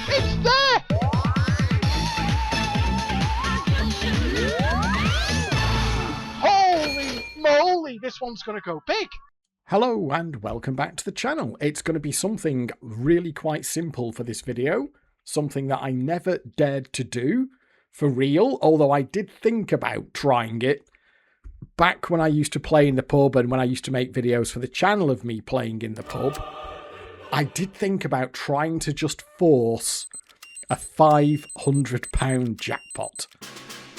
It's there! Holy moly, this one's going to go big. Hello and welcome back to the channel. It's going to be something really quite simple for this video. Something that I never dared to do for real, although I did think about trying it back when I used to play in the pub and when I used to make videos for the channel of me playing in the pub. I did think about trying to just force a £500 jackpot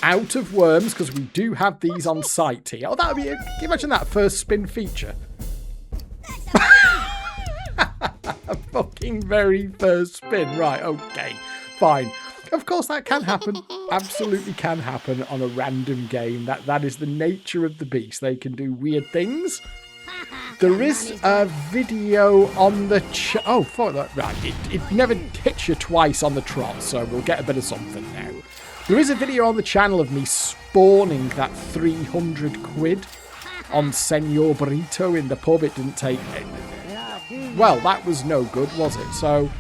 out of worms, because we do have these on site here. Oh, that would be, can you imagine that first spin feature? Fucking very first spin. Right, okay, fine. Of course that can happen. Absolutely can happen on a random game. That is the nature of the beast. They can do weird things. There is a video on the oh, fuck that. Right, it never hits you twice on the trot, so we'll get a bit of something now. There is a video on the channel of me spawning that 300 quid on Senor Burrito in the pub. It didn't take it. Well, that was no good, was it? So,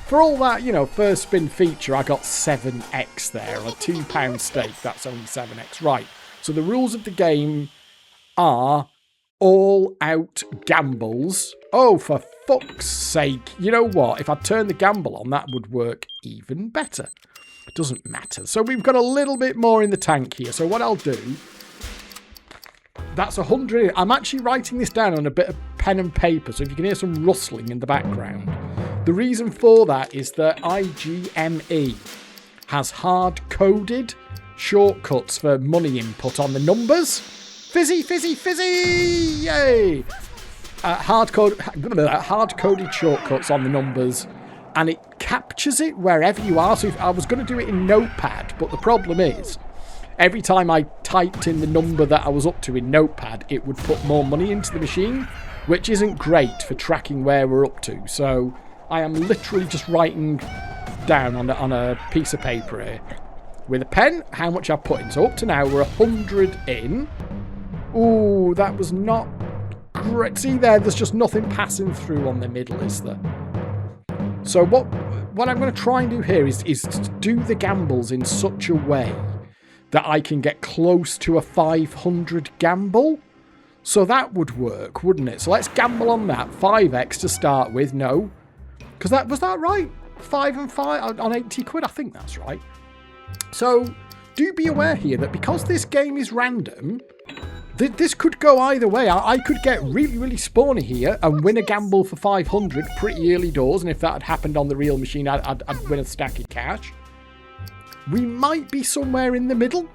for all that, you know, first spin feature, I got 7x there. A £2 stake, that's only 7x. Right, so the rules of the game are all out gambles. Oh, for fuck's sake. You know what? If I turn the gamble on, that would work even better. It doesn't matter. So we've got a little bit more in the tank here. So what I'll do, that's 100. I'm actually writing this down on a bit of pen and paper, so if you can hear some rustling in the background. The reason for that is that IGME has hard-coded shortcuts for money input on the numbers. Fizzy, fizzy, fizzy! Yay! Hard-coded shortcuts on the numbers, and it captures it wherever you are. So if I was going to do it in Notepad, but the problem is, every time I typed in the number that I was up to in Notepad, it would put more money into the machine, which isn't great for tracking where we're up to. So I am literally just writing down on a piece of paper here with a pen how much I've put in. So up to now, we're 100 in. Ooh, that was not great. See there, there's just nothing passing through on the middle, is there? So what I'm going to try and do here is to do the gambles in such a way that I can get close to a 500 gamble. So that would work, wouldn't it? So let's gamble on that. 5x to start with. No. Because was that right? 5 and 5 on 80 quid? I think that's right. So do be aware here that because this game is random, this could go either way. I could get really, really spawny here and win a gamble for 500 pretty early doors. And if that had happened on the real machine, I'd win a stack of cash. We might be somewhere in the middle.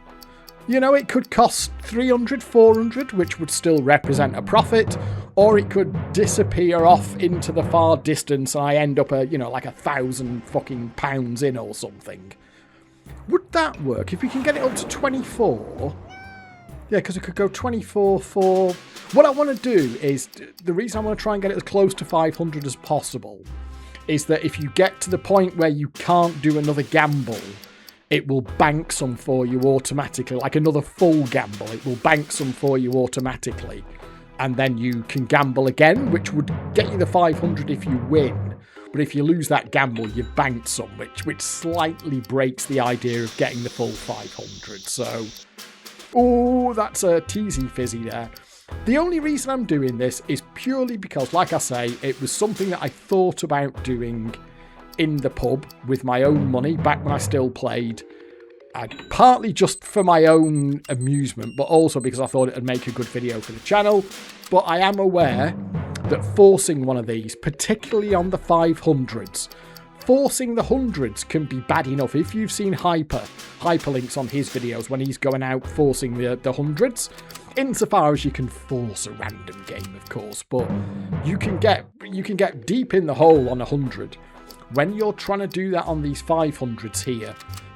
You know, it could cost 300, 400, which would still represent a profit. Or it could disappear off into the far distance and I end up, like 1,000 fucking pounds in or something. Would that work? If we can get it up to 24... Yeah, because it could go 24 for... What I want to do is, the reason I want to try and get it as close to 500 as possible is that if you get to the point where you can't do another gamble, it will bank some for you automatically, like another full gamble. It will bank some for you automatically. And then you can gamble again, which would get you the 500 if you win. But if you lose that gamble, you've banked some, which slightly breaks the idea of getting the full 500. So... Oh, that's a teasy fizzy there. The only reason I'm doing this is purely because, like I say, it was something that I thought about doing in the pub with my own money back when I still played. Partly just for my own amusement, but also because I thought it would make a good video for the channel. But I am aware that forcing one of these, particularly on the 500s, forcing the hundreds can be bad enough. If you've seen hyperlinks on his videos when he's going out forcing the hundreds, insofar as you can force a random game, of course, but you can get deep in the hole on 100. When you're trying to do that on these 500s here,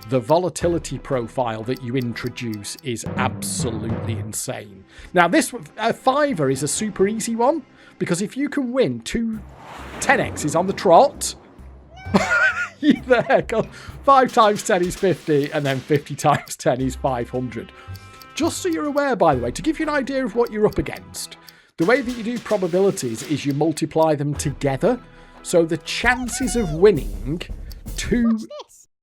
the volatility profile that you introduce is absolutely insane. Now, this fiver is a super easy one, because if you can win 2 10x's on the trot... there, 5 times 10 is 50, and then 50 times 10 is 500. Just so you're aware, by the way, to give you an idea of what you're up against, the way that you do probabilities is you multiply them together. So the chances of winning two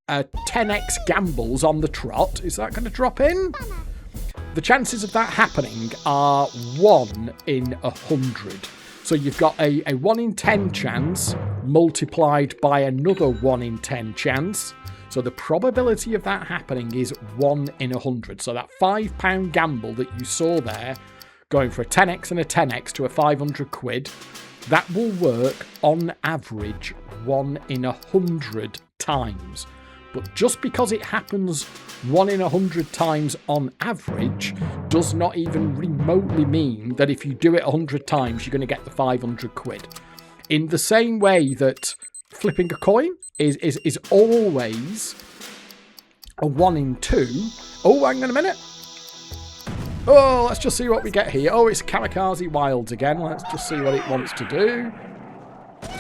10x gambles on the trot. Is that going to drop in? The chances of that happening are 1 in 100. So you've got a 1 in 10 chance multiplied by another 1 in 10 chance. So the probability of that happening is 1 in 100. So that £5 gamble that you saw there, going for a 10x and a 10x to a 500 quid, that will work on average 1 in 100 times. But just because it happens 1 in 100 times on average does not even remotely mean that if you do it 100 times, you're going to get the 500 quid. In the same way that flipping a coin is always a 1 in 2. Oh, hang on a minute. Oh, let's just see what we get here. Oh, it's Kamikaze Wilds again. Let's just see what it wants to do.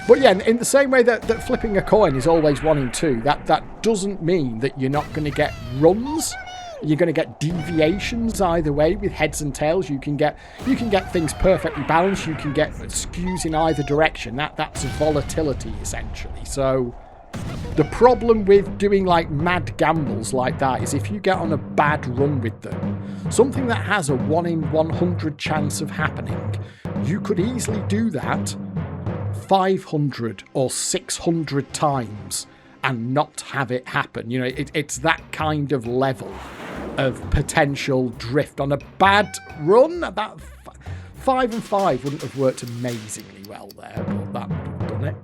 But yeah, in the same way that flipping a coin is always 1 in 2, that doesn't mean that you're not going to get runs. You're going to get deviations either way with heads and tails. You can get things perfectly balanced. You can get skews in either direction. That's volatility essentially. So the problem with doing like mad gambles like that is if you get on a bad run with them, something that has a 1 in 100 chance of happening, you could easily do that 500 or 600 times and not have it happen. You know, it's that kind of level of potential drift on a bad run. That 5 and 5 wouldn't have worked amazingly well there, but that would have done it.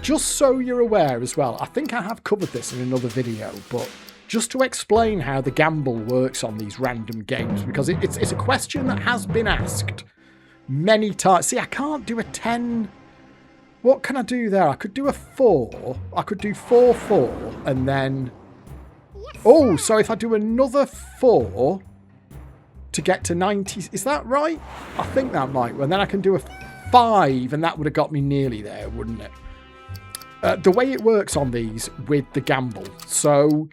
Just so you're aware as well, I think I have covered this in another video, but just to explain how the gamble works on these random games, because it's a question that has been asked many times. See, I can't do a 10. What can I do there? I could do a 4. I could do 4, 4, and then... Oh, so if I do another 4 to get to 90... Is that right? I think that might. And then I can do a 5, and that would have got me nearly there, wouldn't it? The way it works on these with the gamble. So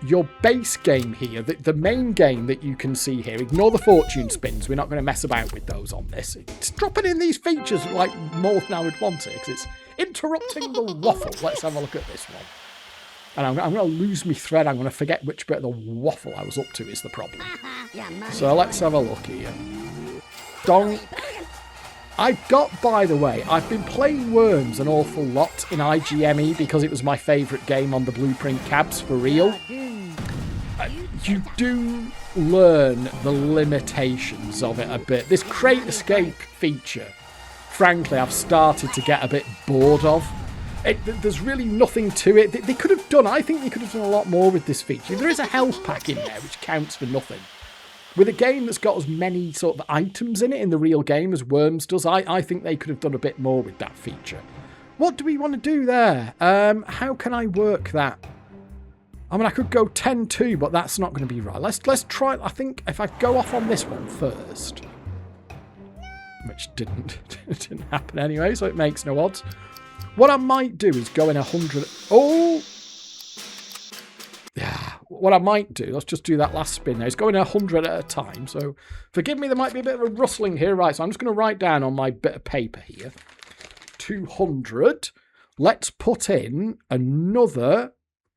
your base game here, the main game that you can see here, ignore the fortune spins. We're not going to mess about with those on this. It's dropping in these features like more than I would want it, because it's interrupting the waffle. Let's have a look at this one. And I'm going to lose my thread. I'm going to forget which bit of the waffle I was up to is the problem. So let's have a look here. Donk. I've got, by the way, I've been playing Worms an awful lot in IGME because it was my favourite game on the Blueprint cabs for real. You do learn the limitations of it a bit. This crate escape feature, frankly, I've started to get a bit bored of. There's really nothing to it. They could have done, I think they could have done a lot more with this feature. There is a health pack in there, which counts for nothing. With a game that's got as many sort of items in it in the real game as Worms does, I think they could have done a bit more with that feature. What do we want to do there? How can I work that? I mean, I could go 10-2, but that's not going to be right. Let's try. I think if I go off on this one first, which didn't happen anyway, so it makes no odds. What I might do is go in 100. Oh, yeah. What I might do, let's just do that last spin now, is go in 100 at a time. So forgive me, there might be a bit of a rustling here. Right, so I'm just going to write down on my bit of paper here. 200. Let's put in another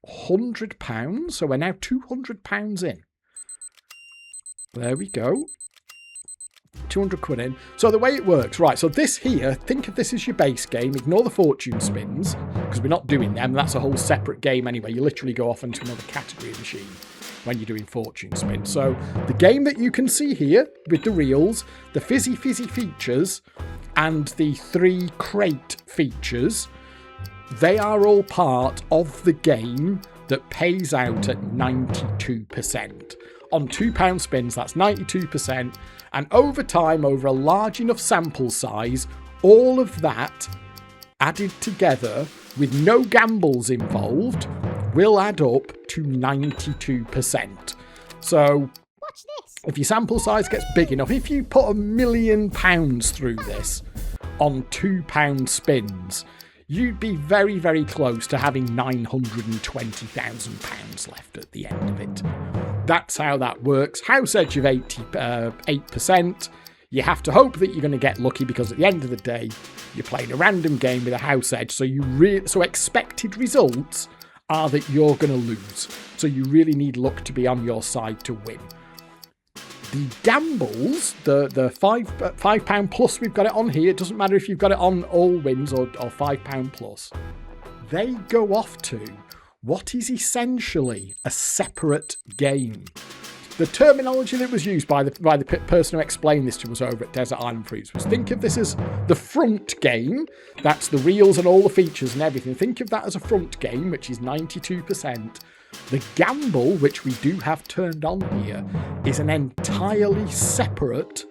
£100. So we're now £200 in. There we go. 200 quid in. So the way it works, right, so this here, think of this as your base game. Ignore the fortune spins, because we're not doing them. That's a whole separate game anyway. You literally go off into another category of machine when you're doing fortune spins. So the game that you can see here with the reels, the fizzy features, and the 3 crate features, they are all part of the game that pays out at 92%. On £2 spins, that's 92%. And over time, over a large enough sample size, all of that added together with no gambles involved will add up to 92%. So if your sample size gets big enough, if you put £1 million through this on £2 spins, you'd be very, very close to having £920,000 left at the end of it. That's how that works. House edge of 8%. You have to hope that you're going to get lucky because at the end of the day, you're playing a random game with a house edge. So so expected results are that you're going to lose. So you really need luck to be on your side to win. The gambles, the £5 plus, we've got it on here. It doesn't matter if you've got it on all wins or £5 plus. They go off to what is essentially a separate game. The terminology that was used by the person who explained this to us over at Desert Island Fruits was, think of this as the front game. That's the reels and all the features and everything. Think of that as a front game, which is 92%. The gamble, which we do have turned on here, is an entirely separate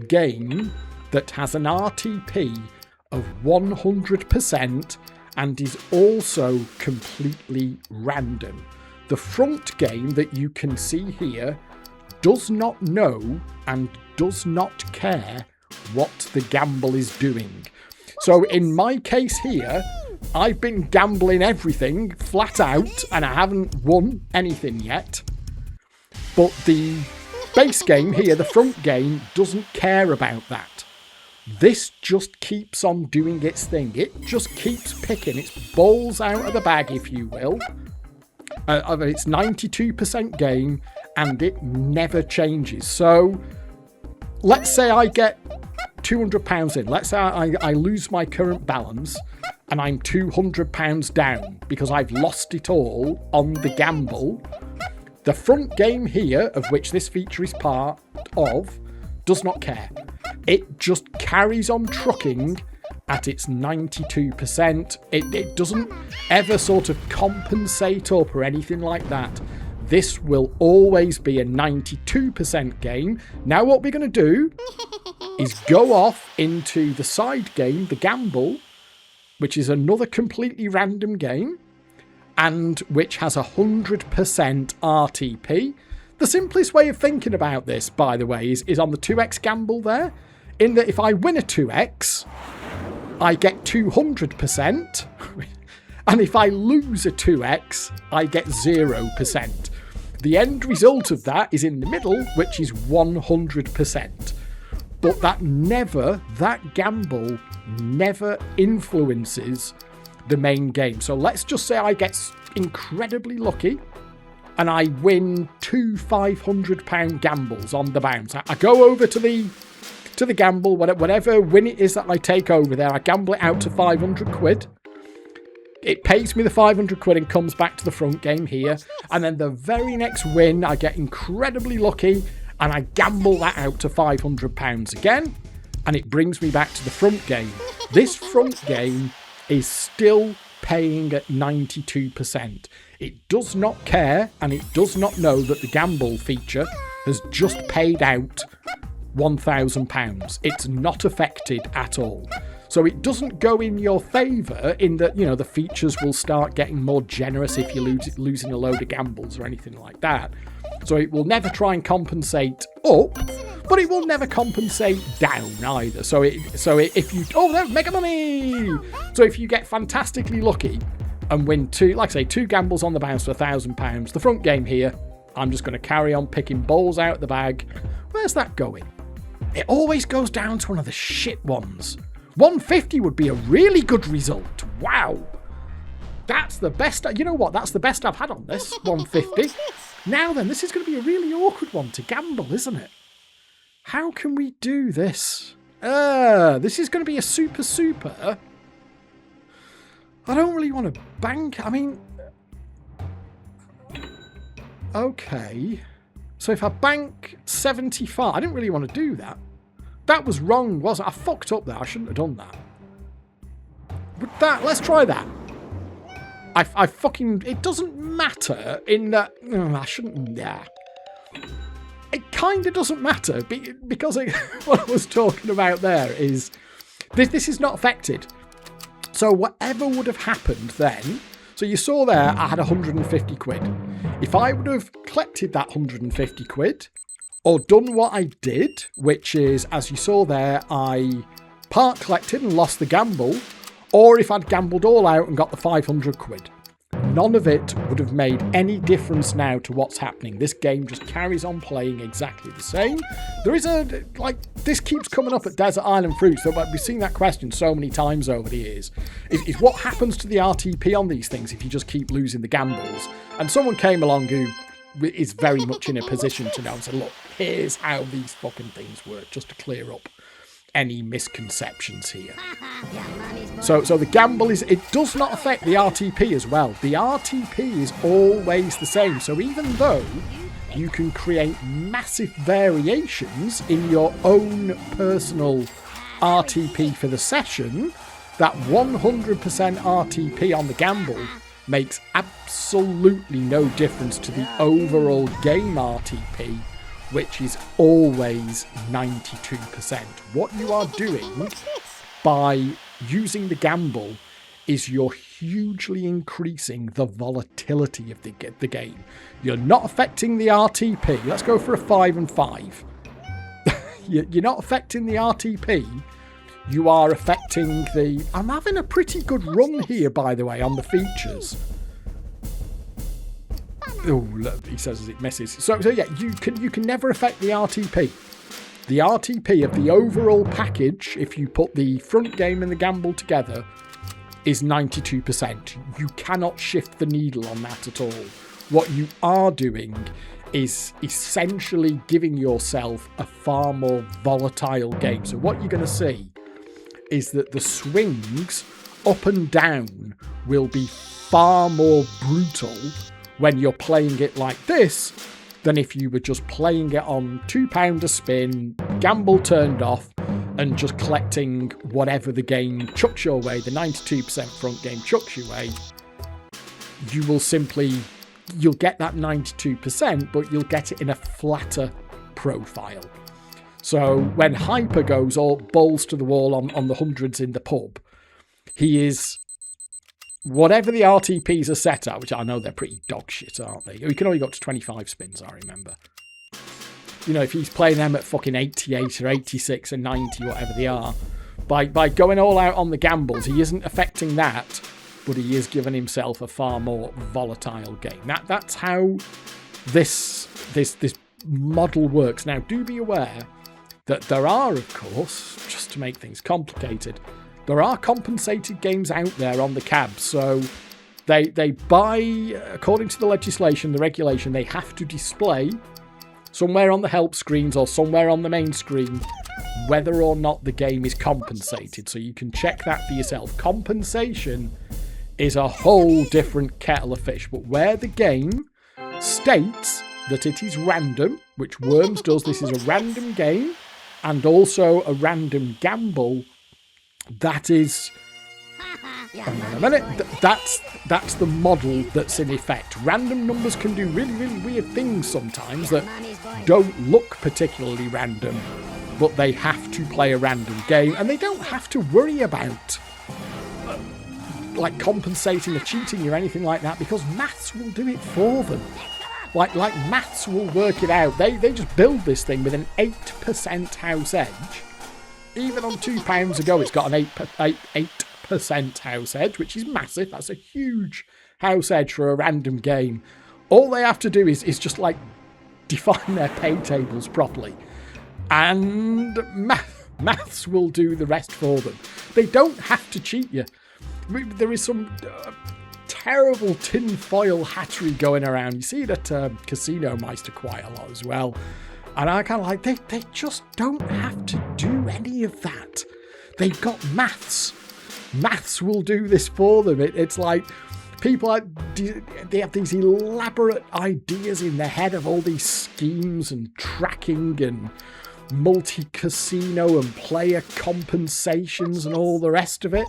game that has an RTP of 100% and is also completely random. The front game that you can see here does not know and does not care what the gamble is doing. So in my case here, I've been gambling everything flat out and I haven't won anything yet. But the base game here, the front game, doesn't care about that. This just keeps on doing its thing. It just keeps picking its balls out of the bag, if you will. It's 92% game and it never changes. So let's say I get £200 in. Let's say I lose my current balance and I'm £200 down because I've lost it all on the gamble. The front game here, of which this feature is part of, does not care. It just carries on trucking at its 92%. It doesn't ever sort of compensate up or anything like that. This will always be a 92% game. Now what we're going to do is go off into the side game, the gamble, which is another completely random game, and which has 100% RTP. The simplest way of thinking about this, by the way, is on the 2x gamble there, in that if I win a 2x, I get 200%, and if I lose a 2x, I get 0%. The end result of that is in the middle, which is 100%. But that gamble never influences the main game. So let's just say I get incredibly lucky and I win two £500 gambles on the bounce. I go over to the gamble, whatever win it is that I take over there, I gamble it out to 500 quid. It pays me the 500 quid and comes back to the front game here. And then the very next win, I get incredibly lucky and I gamble that out to £500 again. And it brings me back to the front game. This front game is still paying at 92%. It does not care and it does not know that the gamble feature has just paid out £1,000. It's not affected at all. So it doesn't go in your favour in that, you know, the features will start getting more generous if you're losing a load of gambles or anything like that. So it will never try and compensate up, but it will never compensate down either. So if you mega money. So if you get fantastically lucky and win two gambles on the bounce for £1,000, the front game here, I'm just going to carry on picking balls out of the bag. Where's that going? It always goes down to one of the shit ones. 150 would be a really good result. Wow. That's the best. You know what? That's the best I've had on this. 150. Now then, this is going to be a really awkward one to gamble, isn't it? How can we do this? This is going to be a super. I don't really want to bank. I mean, okay. So if I bank 75, I didn't really want to do that. That was wrong, wasn't it? I fucked up there. I shouldn't have done that. But let's try that. I fucking... It doesn't matter in that... I shouldn't... Yeah. It kind of doesn't matter because what I was talking about there is... This is not affected. So whatever would have happened then... So you saw there, I had 150 quid. If I would have collected that 150 quid... or done what I did, which is, as you saw there, I collected and lost the gamble, or if I'd gambled all out and got the 500 quid. none of it would have made any difference now to what's happening. This game just carries on playing exactly the same. There is this keeps coming up at Desert Island Fruits, so we've seen that question so many times over the years. Is what happens to the RTP on these things if you just keep losing the gambles? And someone came along who is very much in a position to know and said, look, here's how these fucking things work, just to clear up any misconceptions here. So the gamble it does not affect the RTP as well. The RTP is always the same. So even though you can create massive variations in your own personal RTP for the session, that 100% RTP on the gamble makes absolutely no difference to the overall game RTP, which is always 92%. What you are doing by using the gamble is you're hugely increasing the volatility of the game. You're not affecting the RTP. Let's go for a 5 and 5. You're not affecting the RTP. You are affecting the... I'm having a pretty good run here, by the way, on the features. Oh, look, he says as it misses. So yeah, you can never affect the RTP. The RTP of the overall package, if you put the front game and the gamble together, is 92%. You cannot shift the needle on that at all. What you are doing is essentially giving yourself a far more volatile game. So what you're going to see is that the swings up and down will be far more brutal when you're playing it like this than if you were just playing it on £2 a spin, gamble turned off, and just collecting whatever the game chucks your way, the 92% front game chucks your way. You'll get that 92%, but you'll get it in a flatter profile. So when Hyper goes all balls to the wall on the hundreds in the pub, he is... Whatever the RTPs are set at, which I know they're pretty dog shit, aren't they? You can only go up to 25 spins, I remember. You know, if he's playing them at fucking 88 or 86 and 90, whatever they are, by going all out on the gambles, he isn't affecting that, but he is giving himself a far more volatile game. That's how this model works. Now, do be aware that there are, of course, just to make things complicated, there are compensated games out there on the cabs. So they buy, according to the legislation, the regulation, they have to display somewhere on the help screens or somewhere on the main screen whether or not the game is compensated. So you can check that for yourself. Compensation is a whole different kettle of fish. But where the game states that it is random, which Worms does, this is a random game and also a random gamble, that is... Hang on a minute. That's the model that's in effect. Random numbers can do really, really weird things sometimes that don't look particularly random, but they have to play a random game, and they don't have to worry about like compensating or cheating or anything like that, because maths will do it for them. Like maths will work it out. They just build this thing with an 8% house edge. Even on £2 ago, it's got an 8% house edge, which is massive. That's a huge house edge for a random game. All they have to do is just like define their pay tables properly, and maths will do the rest for them. They don't have to cheat you. There is some terrible tinfoil hattery going around. You see it at Casino Meister quite a lot as well. And I kind of like, they just don't have to do any of that. They've got maths. Maths will do this for them. It's like people, they have these elaborate ideas in their head of all these schemes and tracking and multi-casino and player compensations and all the rest of it.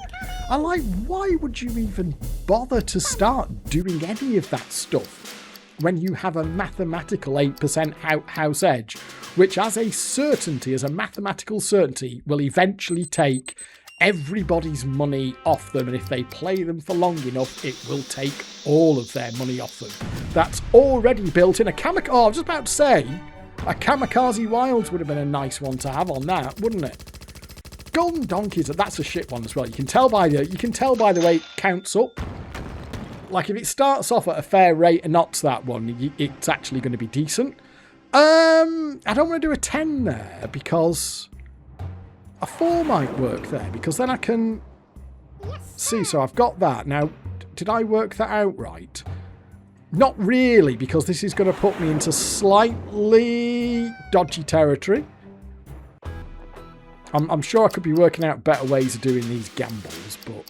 I'm like, why would you even bother to start doing any of that stuff when you have a mathematical 8% house edge, which as a certainty, as a mathematical certainty, will eventually take everybody's money off them, and if they play them for long enough, it will take all of their money off them. That's already built in. I was just about to say, a Kamikaze Wilds would have been a nice one to have on that, wouldn't it? Golden Donkeys, that's a shit one as well. You can tell by the way it counts up. Like, if it starts off at a fair rate of knots, that one, it's actually going to be decent. I don't want to do a 10 there, because a 4 might work there, because then I can see. So I've got that. Now, did I work that out right? Not really, because this is going to put me into slightly dodgy territory. I'm sure I could be working out better ways of doing these gambles, but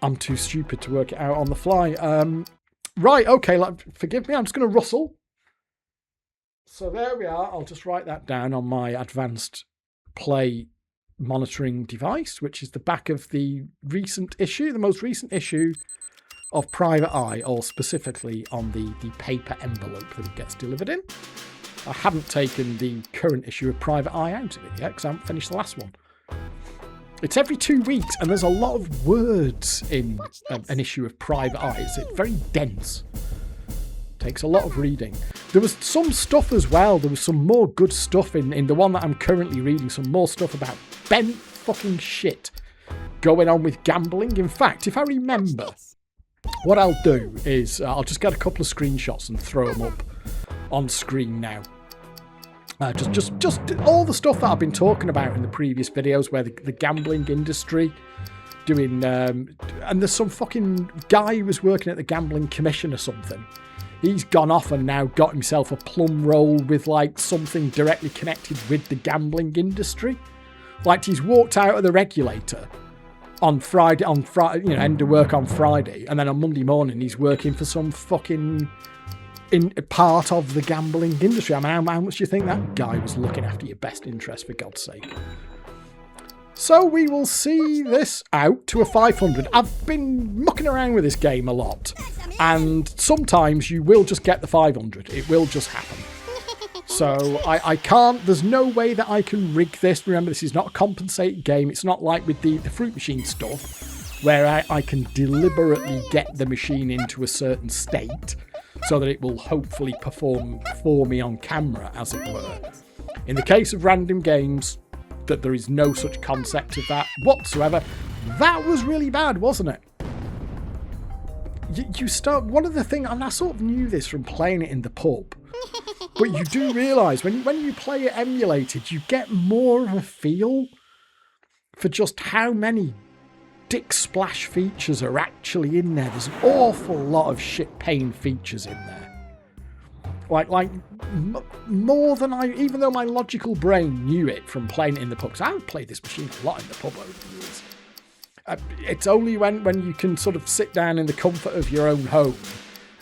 I'm too stupid to work it out on the fly. Right, okay, forgive me, I'm just going to rustle. So there we are. I'll just write that down on my advanced play monitoring device, which is the back of the recent issue, the most recent issue of Private Eye, or specifically on the paper envelope that it gets delivered in. I haven't taken the current issue of Private Eye out of it yet, because I haven't finished the last one. It's every 2 weeks, and there's a lot of words in an issue of Private Eye. It's very dense. Takes a lot of reading. There was some stuff as well. There was some more good stuff in the one that I'm currently reading. Some more stuff about bent fucking shit going on with gambling. In fact, if I remember, what I'll do is I'll just get a couple of screenshots and throw them up on screen now. Just all the stuff that I've been talking about in the previous videos, where the gambling industry doing, and there's some fucking guy who was working at the Gambling Commission or something. He's gone off and now got himself a plum roll with like something directly connected with the gambling industry. Like, he's walked out of the regulator on Friday, end of work on Friday, and then on Monday morning he's working for some fucking part of the gambling industry. I mean, how much do you think that guy was looking after your best interest, for God's sake? So we will see this out to a 500. I've been mucking around with this game a lot, and sometimes you will just get the 500. It will just happen. So I can't, there's no way that I can rig this. Remember, this is not a compensated game. It's not like with the fruit machine stuff, where I can deliberately get the machine into a certain state so that it will hopefully perform for me on camera, as it were. In the case of random games, that there is no such concept of that whatsoever. That was really bad, wasn't it? You start, one of the things, I sort of knew this from playing it in the pub, but you do realise when you play it emulated, you get more of a feel for just how many dick splash features are actually in there. There's an awful lot of shit pain features in there. Like more than even though my logical brain knew it from playing it in the pub, because I've played this machine a lot in the pub over the years. It's only when you can sort of sit down in the comfort of your own home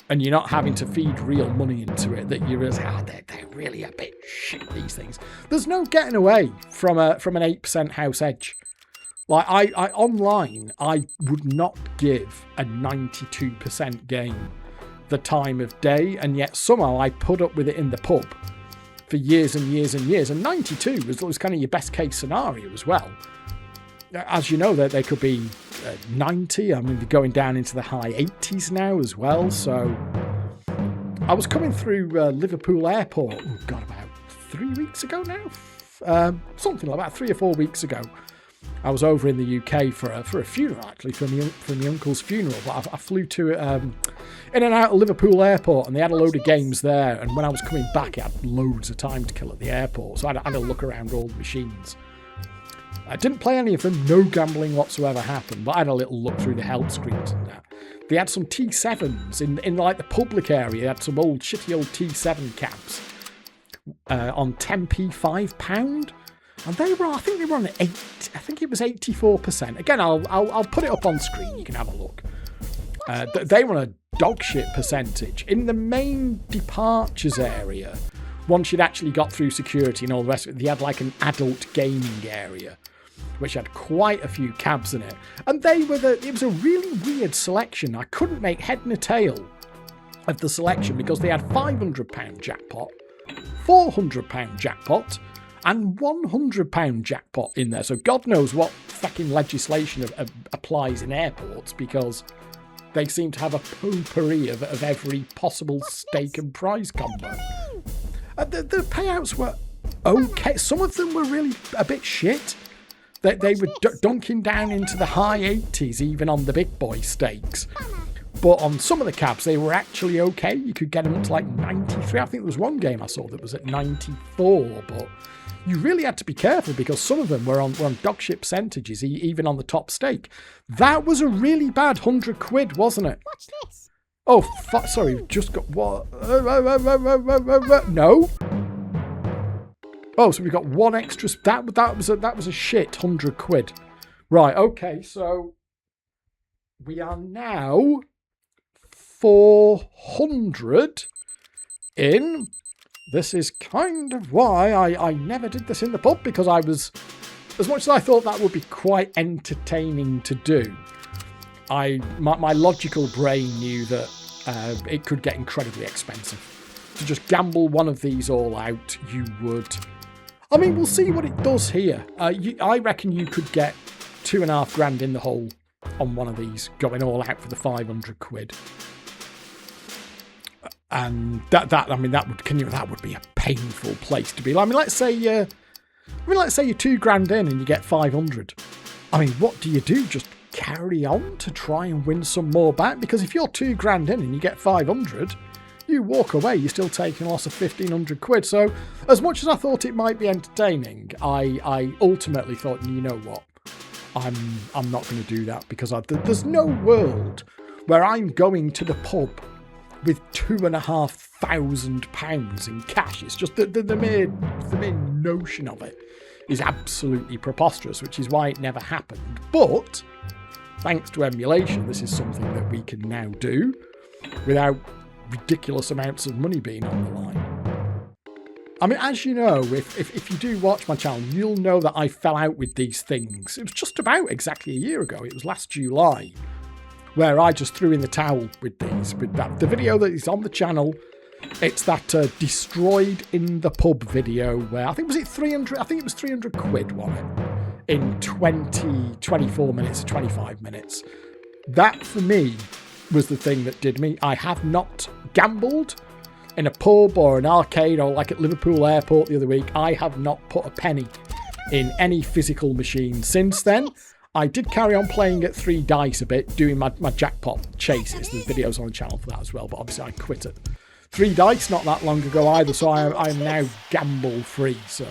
and you're not having to feed real money into it that you realise, they're really a bit shit, these things. There's no getting away from an 8% house edge. Like, I online, I would not give a 92% game the time of day, and yet somehow I put up with it in the pub for years and years and years. And 92 was kind of your best case scenario as well. As you know, they could be 90. I mean, they're going down into the high 80s now as well. So I was coming through Liverpool Airport, about 3 weeks ago now, something like that, 3 or 4 weeks ago. I was over in the UK for a funeral, actually, for my uncle's funeral. But I flew to in and out of Liverpool Airport, and they had a load of games there. And when I was coming back, I had loads of time to kill at the airport, so I had a look around all the machines. I didn't play any of them. No gambling whatsoever happened, but I had a little look through the help screens and that. They had some T7s in like the public area. They had some shitty old T7 cabs on 10p, £5. And I think they were on 8. I think it was 84%. Again, I'll put it up on screen. You can have a look. They were on a dog shit percentage. In the main departures area, once you'd actually got through security and all the rest of it, they had like an adult gaming area, which had quite a few cabs in it. And it was a really weird selection. I couldn't make head nor tail of the selection because they had £500 jackpot, £400 jackpot, and £100 jackpot in there. So God knows what fucking legislation applies in airports, because they seem to have a potpourri of every possible stake and prize combo. The payouts were okay. Some of them were really a bit shit. They were dunking down into the high 80s, even on the big boy stakes. But on some of the cabs, they were actually okay. You could get them up to like 93. I think there was one game I saw that was at 94. But you really had to be careful because some of them were on dogship percentages, even on the top stake. That was a really bad 100 quid, wasn't it? What's this? Oh, sorry, just got what? No. Oh, so we got one extra. That was a shit 100 quid. Right. Okay. So we are now 400 in. This is kind of why I never did this in the pub, because I was, as much as I thought that would be quite entertaining to do, my logical brain knew that it could get incredibly expensive. To just gamble one of these all out, you would... I mean, we'll see what it does here. I reckon you could get 2.5 grand in the hole on one of these, going all out for the 500 quid. And that would be a painful place to be. I mean, let's say you're 2 grand in and you get 500. I mean, what do you do? Just carry on to try and win some more back? Because if you're 2 grand in and you get 500, you walk away, you're still taking a loss of 1,500 quid. So as much as I thought it might be entertaining, I ultimately thought, you know what? I'm not going to do that, because there's no world where I'm going to the pub with £2,500 in cash. It's just the mere notion of it is absolutely preposterous, which is why it never happened. But thanks to emulation, this is something that we can now do without ridiculous amounts of money being on the line. I mean, as you know, if you do watch my channel, you'll know that I fell out with these things. It was just about exactly a year ago. It was last July, where I just threw in the towel with these. With that, the video that is on the channel, it's that destroyed in the pub video where I think it was 300 quid, wasn't it? In 24 minutes, 25 minutes. That for me was the thing that did me. I have not gambled in a pub or an arcade or like at Liverpool Airport the other week. I have not put a penny in any physical machine since then. I did carry on playing at 3 dice a bit, doing my jackpot chases. There's videos on the channel for that as well, but obviously I quit it. 3 dice not that long ago either, so I'm now gamble free. So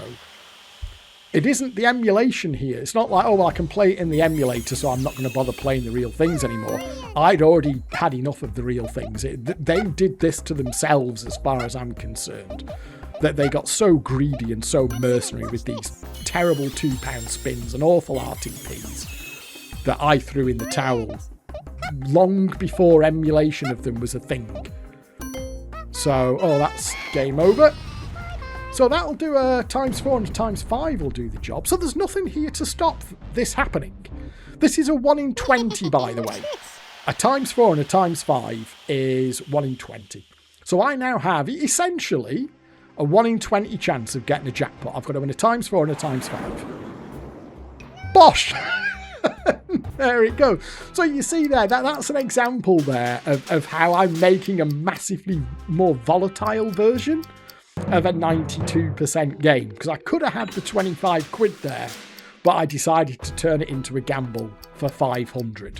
it isn't the emulation here. It's not like, oh, well, I can play it in the emulator, so I'm not going to bother playing the real things anymore. I'd already had enough of the real things. They did this to themselves as far as I'm concerned. That they got so greedy and so mercenary with these terrible £2 spins and awful RTPs that I threw in the towel long before emulation of them was a thing. So, that's game over. So that'll do a ×4 and a ×5 will do the job. So there's nothing here to stop this happening. This is a 1 in 20, by the way. A ×4 and a ×5 is 1 in 20. So I now have, essentially, a 1 in 20 chance of getting a jackpot. I've got to win a ×4 and a ×5. Bosh! There it goes. So you see there, that's an example there of how I'm making a massively more volatile version of a 92% game. Because I could have had the 25 quid there, but I decided to turn it into a gamble for 500.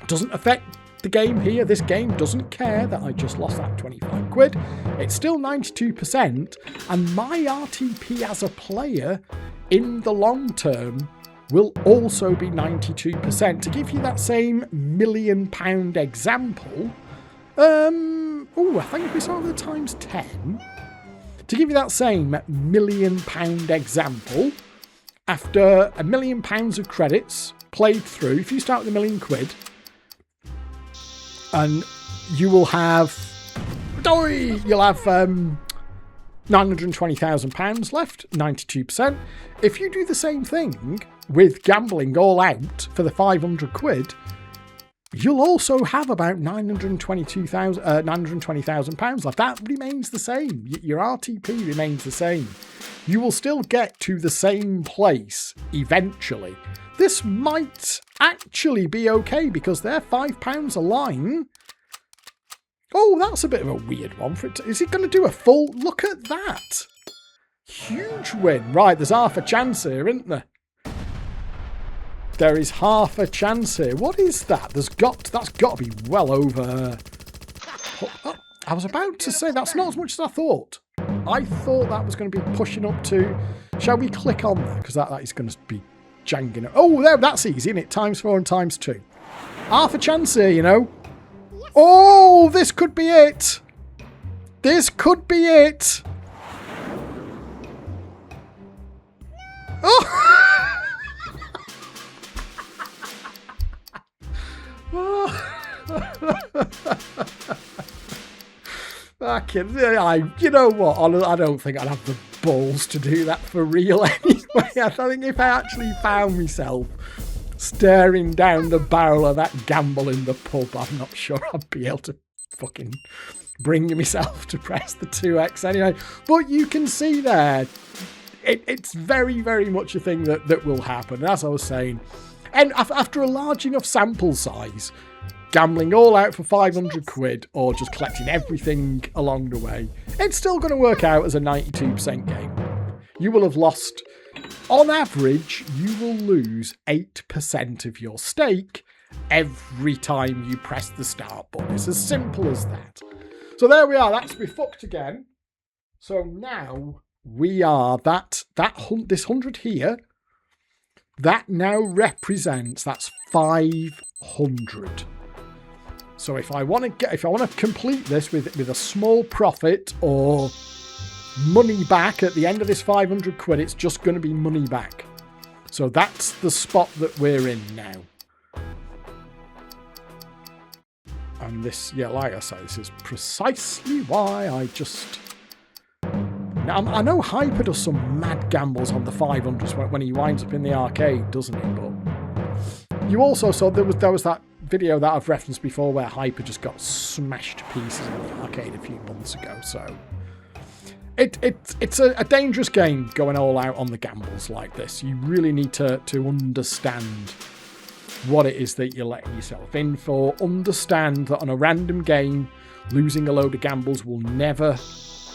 Doesn't affect the game here. This game doesn't care that I just lost that 25 quid. It's still 92%, and my RTP as a player in the long term will also be 92%. To give you that same £1 million example, I think if we start with the ×10, to give you that same £1 million example, after £1 million of credits played through, if you start with £1 million quid, and you will have, £920,000 left, 92%. If you do the same thing with gambling all out for the 500 quid, you'll also have about £920,000 left. That remains the same. Your RTP remains the same. You will still get to the same place eventually. This might actually be okay because they're £5 a line. Oh, that's a bit of a weird one. Is it going to do a full... Look at that. Huge win. Right, there's half a chance here, isn't there? There is half a chance here. What is that? That's got to be well over... Oh, I was about to say that's not as much as I thought. I thought that was going to be pushing up to... Shall we click on that? Because that is going to be janging. Oh, there, that's easy, isn't it? ×4 and ×2. Half a chance here, you know. Oh, this could be it. This could be it. Oh! You know what? I don't think I'd have the balls to do that for real anyway. I think if I actually found myself staring down the barrel of that gamble in the pub, I'm not sure I'd be able to fucking bring myself to press the 2x anyway. But you can see there, it's very, very much a thing that will happen. As I was saying, and after a large enough sample size, gambling all out for 500 quid or just collecting everything along the way, it's still going to work out as a 92% game. You will have lost, on average, you will lose 8% of your stake every time you press the start button. It's as simple as that. So there we are. That's me fucked again. So now we are this 100 here. That now represents, that's 500. So if I want to complete this with a small profit or money back at the end of this 500 quid, it's just going to be money back. So that's the spot that we're in now. And this, yeah, like I say, this is precisely why I just... Now, I know Hyper does some mad gambles on the 500s when he winds up in the arcade, doesn't he? But you also saw there was that video that I've referenced before where Hyper just got smashed to pieces in the arcade a few months ago. So it's a dangerous game going all out on the gambles like this. You really need to understand what it is that you're letting yourself in for. Understand that on a random game, losing a load of gambles will never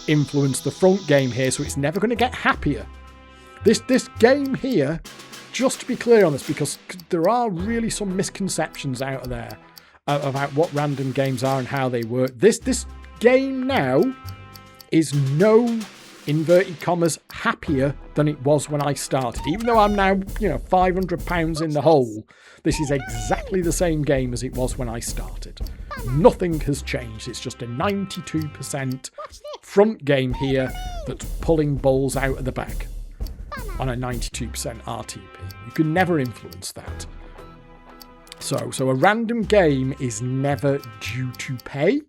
influence the front game here, so it's never going to get happier. This game here, just to be clear on this, because there are really some misconceptions out there about what random games are and how they work. This game now is no, inverted commas, happier than it was when I started. Even though I'm now, £500 in the hole, this is exactly the same game as it was when I started. Nothing has changed. It's just a 92% front game here that's pulling balls out of the bag on a 92% RTP. You can never influence that. So a random game is never due to pay.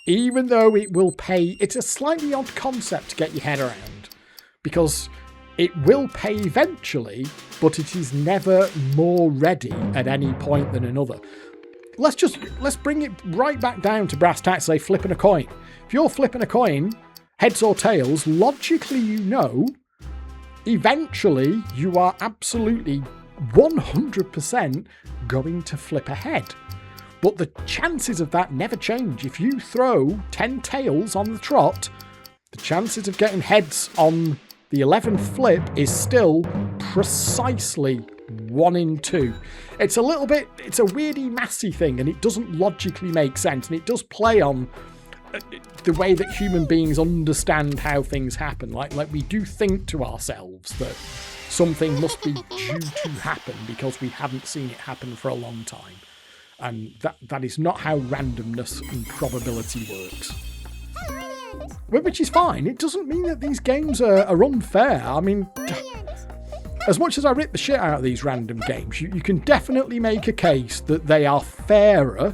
Even though it will pay, it's a slightly odd concept to get your head around, because it will pay eventually, but it is never more ready at any point than another. Let's bring it right back down to brass tacks, say flipping a coin. If you're flipping a coin, heads or tails, logically eventually you are absolutely 100% going to flip a head. But the chances of that never change. If you throw 10 tails on the trot, the chances of getting heads on the 11th flip is still precisely 1 in 2. It's a weirdy massy thing, and it doesn't logically make sense, and it does play on the way that human beings understand how things happen. Like we do think to ourselves that something must be due to happen because we haven't seen it happen for a long time. And that is not how randomness and probability works. Which is fine. It doesn't mean that these games are unfair. I mean, as much as I rip the shit out of these random games, you can definitely make a case that they are fairer.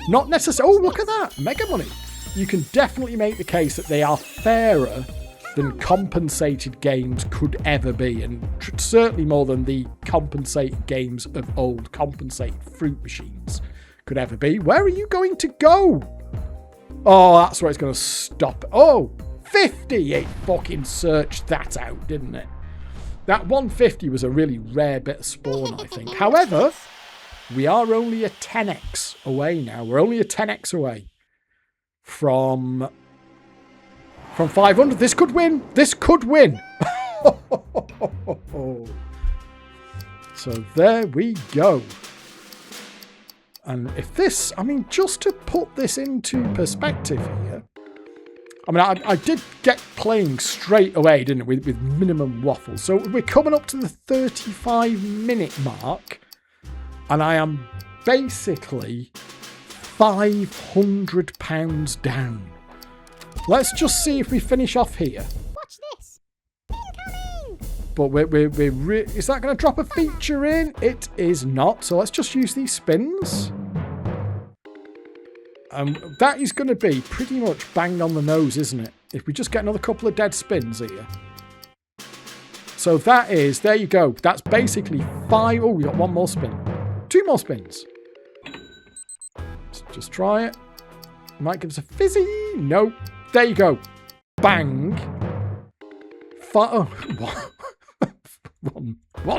Not necessarily... Oh, look at that! Mega money! You can definitely make the case that they are fairer than compensated games could ever be, and certainly more than the compensated games of old compensated fruit machines could ever be. Where are you going to go? Oh, that's where it's going to stop. Oh, 50! It fucking searched that out, didn't it? That 150 was a really rare bit of spawn, I think. However, we are only a 10x away now. We're only a 10x away from 500. This could win. This could win. So there we go. And if this, I mean, just to put this into perspective here, I mean, I did get playing straight away, didn't we, with minimum waffle. So we're coming up to the 35-minute mark, and I am basically £500 down. Let's just see if we finish off here. Watch this. Incoming. But is that going to drop a feature in? It is not. So let's just use these spins. That is going to be pretty much bang on the nose, isn't it? If we just get another couple of dead spins here. So that is, there you go. That's basically 5. Oh, we got one more spin. 2 more spins. Let's just try it. Might give us a fizzy. No. There you go. Bang. One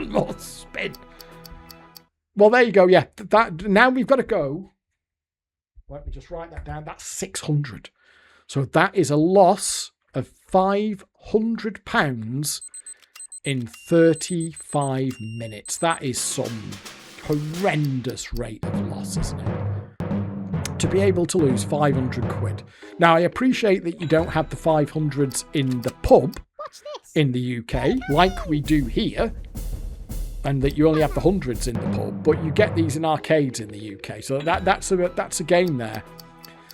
more spin. Well, there you go. Yeah. Now we've got to go. Let me just write that down. That's 600. So that is a loss of £500 in 35 minutes. That is some horrendous rate of loss, isn't it? To be able to lose 500 quid. Now, I appreciate that you don't have the 500s in the pub in the UK, like we do here, and that you only have the hundreds in the pub, but you get these in arcades in the UK. So that's a game there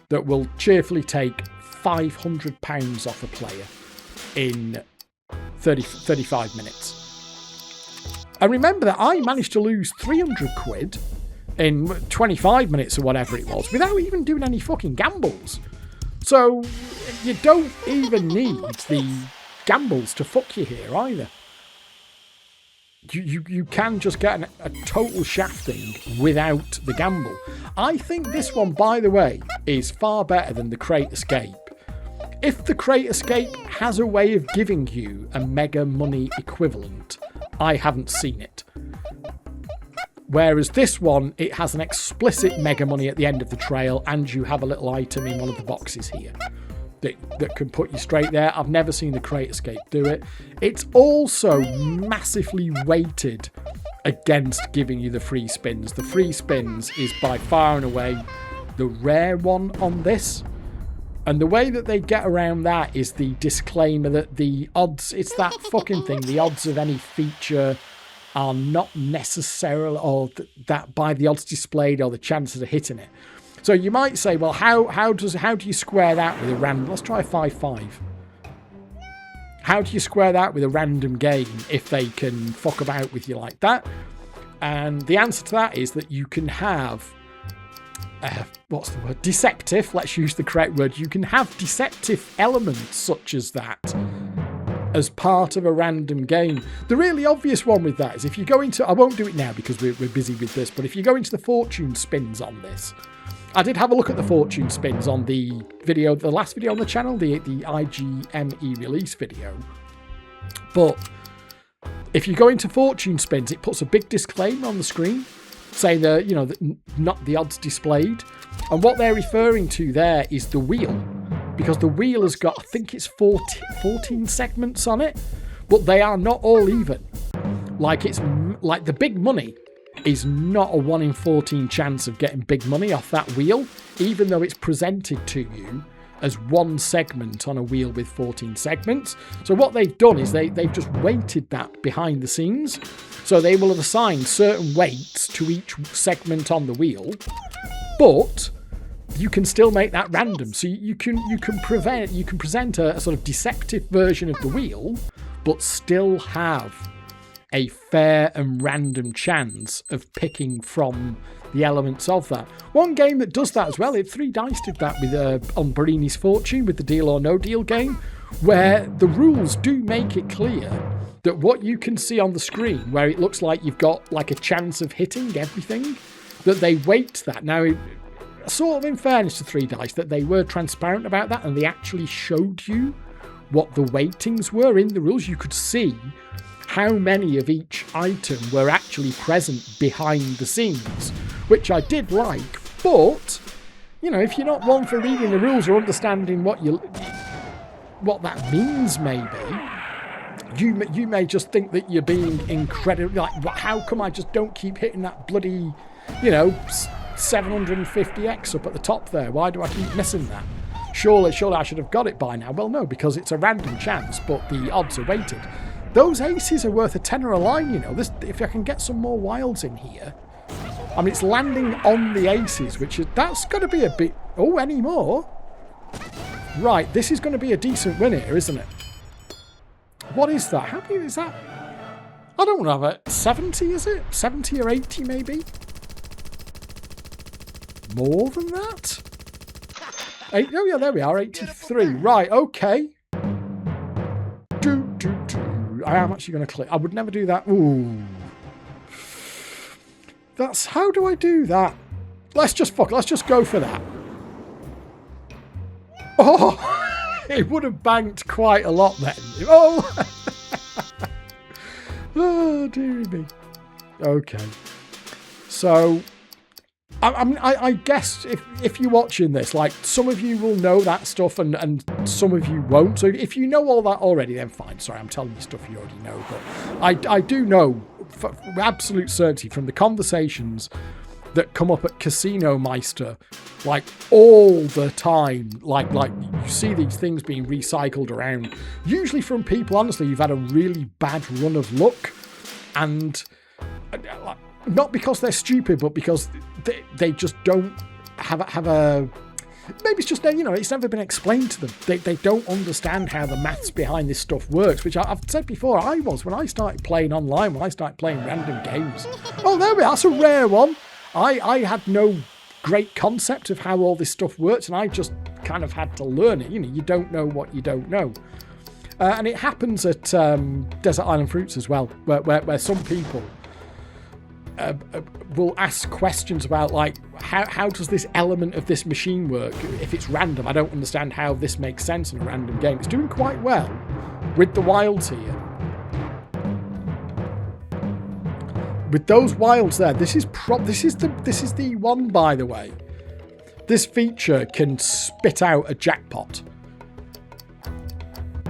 that will cheerfully take £500 off a player in 35 minutes. And remember that I managed to lose 300 quid in 25 minutes or whatever it was without even doing any fucking gambles. So you don't even need the gambles to fuck you here either. You can just get a total shafting without the gamble. I think this one, by the way, is far better than the Crate Escape. If the Crate Escape has a way of giving you a mega money equivalent, I haven't seen it. Whereas this one, it has an explicit mega money at the end of the trail, and you have a little item in one of the boxes here that can put you straight there. I've never seen the Crate Escape do it. It's also massively weighted against giving you the free spins. The free spins is by far and away the rare one on this. And the way that they get around that is the disclaimer that the odds, it's that fucking thing, the odds of any feature are not necessarily, or that by the odds displayed or the chances of hitting it. So you might say, well, how do you square that with a random? Let's try 5-5. How do you square that with a random game if they can fuck about with you like that? And the answer to that is that you can have, what's the word? Deceptive. Let's use the correct word. You can have deceptive elements such as that as part of a random game. The really obvious one with that is if you go into, I won't do it now because we're busy with this, but if you go into the fortune spins on this, I did have a look at the fortune spins on the last video on the channel, the IGME release video. But if you go into fortune spins, it puts a big disclaimer on the screen saying that, not the odds displayed. And what they're referring to there is the wheel, because the wheel has got, I think it's 14 segments on it, but they are not all even. Like the big money is not a 1 in 14 chance of getting big money off that wheel, even though it's presented to you as one segment on a wheel with 14 segments. So what they've done is they've just weighted that behind the scenes. So they will have assigned certain weights to each segment on the wheel, but you can still make that random. So you can present a sort of deceptive version of the wheel, but still have a fair and random chance of picking from the elements of that. One game that does that as well, 3 Dice did that with on Barini's Fortune with the Deal or No Deal game, where the rules do make it clear that what you can see on the screen, where it looks like you've got like a chance of hitting everything, that they weight that. Now, sort of in fairness to 3 Dice, that they were transparent about that and they actually showed you what the weightings were in the rules. You could see how many of each item were actually present behind the scenes, which I did like. But, if you're not one for reading the rules or understanding what that means, maybe, You may just think that you're being incredible. Like, how come I just don't keep hitting that bloody, 750x up at the top there? Why do I keep missing that? Surely I should have got it by now. Well, no, because it's a random chance, but the odds are weighted. Those aces are worth a tenner a line, if I can get some more wilds in here. I mean, it's landing on the aces, that's got to be a bit... Oh, any more? Right, this is going to be a decent win here, isn't it? What is that? How many is that? I don't know, 70, is it? 70 or 80, maybe? More than that? Oh, yeah, there we are, 83. Right, okay. I am actually going to click. I would never do that. Ooh. How do I do that? Let's just go for that. Oh! It would have banked quite a lot then. Oh! Oh, dearie me. Okay. So, I guess if you're watching this, like, some of you will know that stuff and some of you won't. So if you know all that already, then fine. Sorry, I'm telling you stuff you already know. But I do know, for absolute certainty, from the conversations that come up at Casino Meister, like, all the time, like you see these things being recycled around, usually from people, honestly, you've had a really bad run of luck, and not because they're stupid, but because they just don't have a maybe it's just, it's never been explained to them. They don't understand how the maths behind this stuff works, which I've said before, when I started playing online, when I started playing random games. Oh, there we are, that's a rare one. I had no great concept of how all this stuff works, and I just kind of had to learn it. You don't know what you don't know. And it happens at Desert Island Fruits as well, where some people will ask questions about, like, how does this element of this machine work? If it's random, I don't understand how this makes sense in a random game. It's doing quite well with the wilds here. With those wilds there, this is the one, by the way. This feature can spit out a jackpot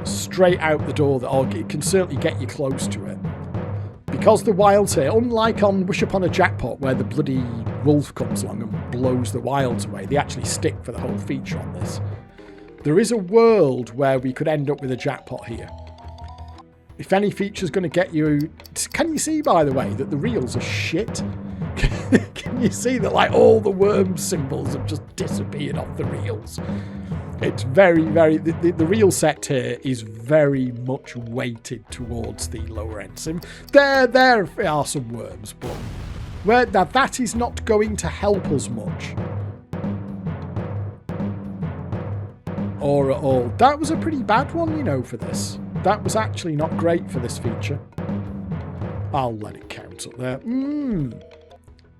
straight out the door, or it can certainly get you close to it. Because the wilds here, unlike on Wish Upon a Jackpot, where the bloody wolf comes along and blows the wilds away, they actually stick for the whole feature on this. There is a world where we could end up with a jackpot here. If any feature's going to get you... Can you see, by the way, that the reels are shit? Can you see that, like, all the worm symbols have just disappeared off the reels? It's very, very... The reel set here is very much weighted towards the lower end sim. There are some worms, but now that is not going to help us much. Or at all. That was a pretty bad one, for this. That was actually not great for this feature. I'll let it count up there.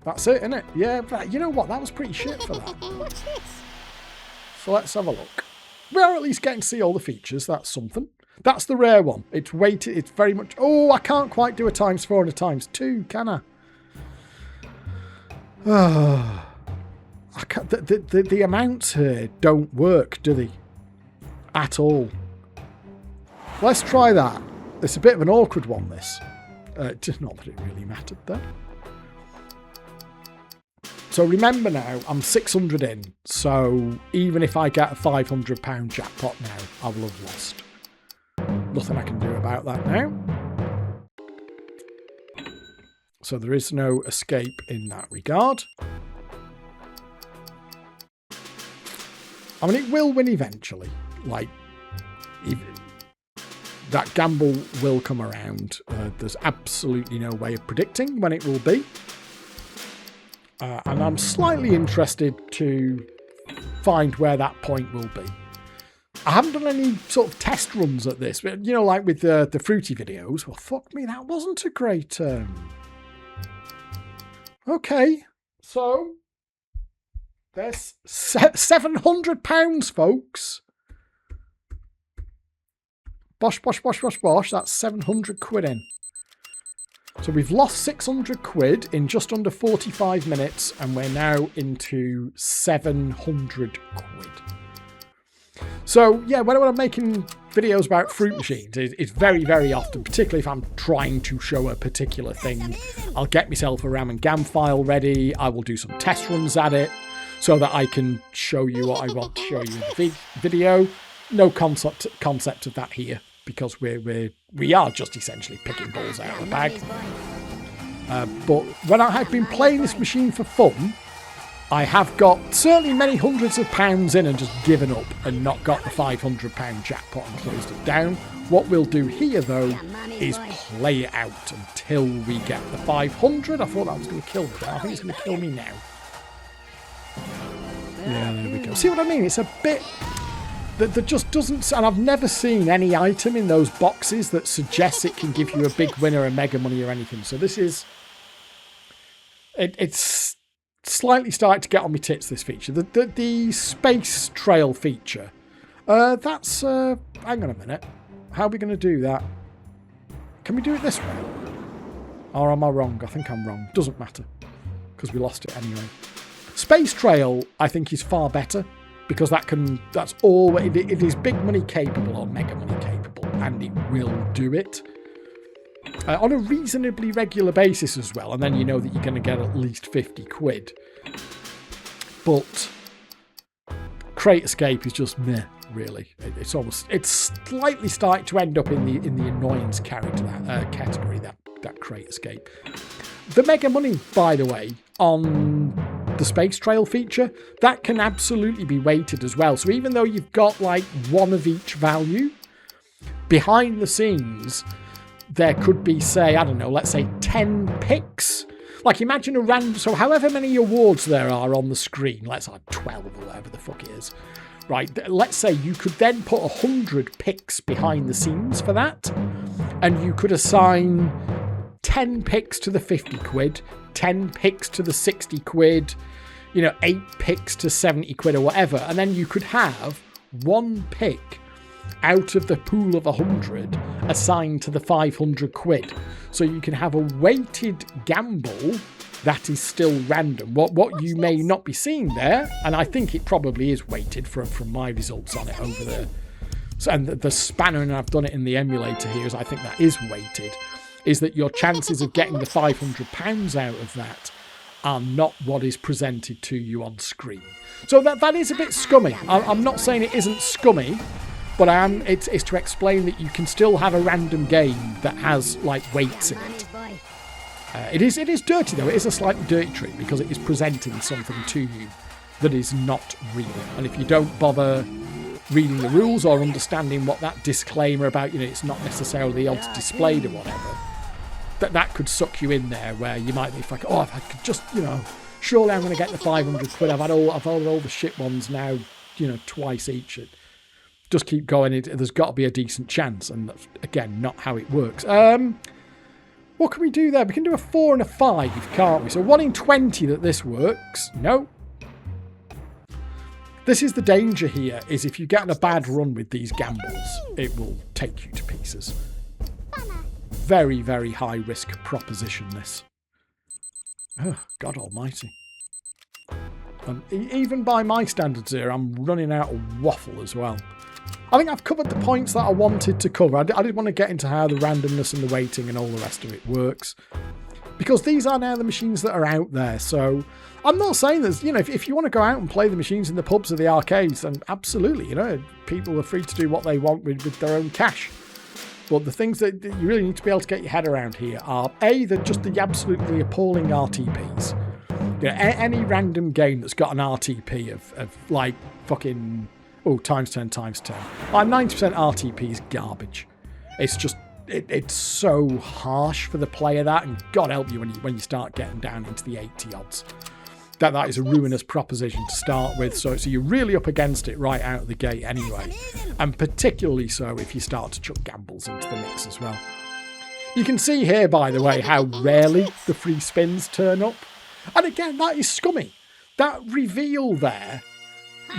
That's it, isn't it? Yeah, but you know what? That was pretty shit for that. What's this? So let's have a look. We're at least getting to see all the features. That's something. That's the rare one. It's weighted. It's very much... Oh, I can't quite do a ×4 and a ×2, can I? I can't, the amounts here don't work, do they? At all. Let's try that. It's a bit of an awkward one, this. Not that it really mattered, though. So remember now, I'm 600 in, so even if I get a £500 jackpot now, I will have lost. Nothing I can do about that now. So there is no escape in that regard. I mean, it will win eventually. Like, that gamble will come around. There's absolutely no way of predicting when it will be. And I'm slightly interested to find where that point will be. I haven't done any sort of test runs at this, but, like with the fruity videos. Well, fuck me, that wasn't a great... Okay, so there's £700, folks. Bosh, bosh, bosh, bosh, bosh. That's 700 quid in. So we've lost 600 quid in just under 45 minutes, and we're now into 700 quid. So, yeah, when I'm making videos about fruit machines is very, very often, particularly if I'm trying to show a particular thing, I'll get myself a RAM and GAM file ready. I will do some test runs at it so that I can show you what I want to show you in the video. No concept of that here, because we are just essentially picking balls out of the bag. But when I have been playing this machine for fun, I have got certainly many hundreds of pounds in and just given up and not got the £500 jackpot and closed it down. What we'll do here, though, is play it out until we get the 500. I thought that was going to kill me, but I think it's going to kill me now. Yeah, there we go. See what I mean? It's a bit... That just doesn't... And I've never seen any item in those boxes that suggests it can give you a big winner, a mega money or anything. So this is... It's slightly started to get on my tits, this feature. The space trail feature. That's... hang on a minute. How are we going to do that? Can we do it this way? Or am I wrong? I think I'm wrong. Doesn't matter. Because we lost it anyway. Space trail, I think, is far better. Because that's all... It is big money capable or mega money capable. And it will do it. On a reasonably regular basis as well, and then you know that you're going to get at least 50 quid. But Crate Escape is just meh, really. It's slightly starting to end up in the annoyance category, that Crate Escape. The mega money, by the way, on the Space Trail feature, that can absolutely be weighted as well. So even though you've got like one of each value, behind the scenes... there could be, say, I don't know, let's say 10 picks. Like, imagine a random... So however many awards there are on the screen, let's say 12 or whatever the fuck it is, right? Let's say you could then put 100 picks behind the scenes for that, and you could assign 10 picks to the 50 quid, 10 picks to the 60 quid, 8 picks to 70 quid or whatever, and then you could have one pick out of the pool of 100 assigned to the 500 quid. So you can have a weighted gamble that is still random. What you may not be seeing there, and I think it probably is weighted from my results on it over there. So, and the spanner, and I've done it in the emulator here, is I think that is weighted, is that your chances of getting the £500 out of that are not what is presented to you on screen. So that is a bit scummy. I'm not saying it isn't scummy, but it's to explain that you can still have a random game that has like weights in it. It is dirty though. It is a slightly dirty trick because it is presenting something to you that is not real. And if you don't bother reading the rules or understanding what that disclaimer about, it's not necessarily the odds displayed or whatever, that could suck you in there where you might be like, oh, if I could just, surely I'm going to get the 500 quid. I've had all the shit ones now, twice each. Just keep going. There's got to be a decent chance, and that's, again, not how it works. What can we do there? We can do a 4 and a 5, can't we? So 1 in 20 that this works. No. This is the danger here, is if you get in a bad run with these gambles, it will take you to pieces. Very, very high risk proposition, this. Oh, God almighty. And even by my standards here, I'm running out of waffle as well. I think I've covered the points that I wanted to cover. I did want to get into how the randomness and the weighting and all the rest of it works. Because these are now the machines that are out there. So I'm not saying that, if you want to go out and play the machines in the pubs or the arcades, then absolutely, people are free to do what they want with their own cash. But the things that you really need to be able to get your head around here are, A, just the absolutely appalling RTPs. Any random game that's got an RTP of like fucking, times 10, times 10. Like 90% RTP is garbage. It's just, it's so harsh for the player, that, and God help you when you start getting down into the 80 odds. That is a ruinous proposition to start with, so you're really up against it right out of the gate anyway. And particularly so if you start to chuck gambles into the mix as well. You can see here, by the way, how rarely the free spins turn up. And again, that is scummy. That reveal there,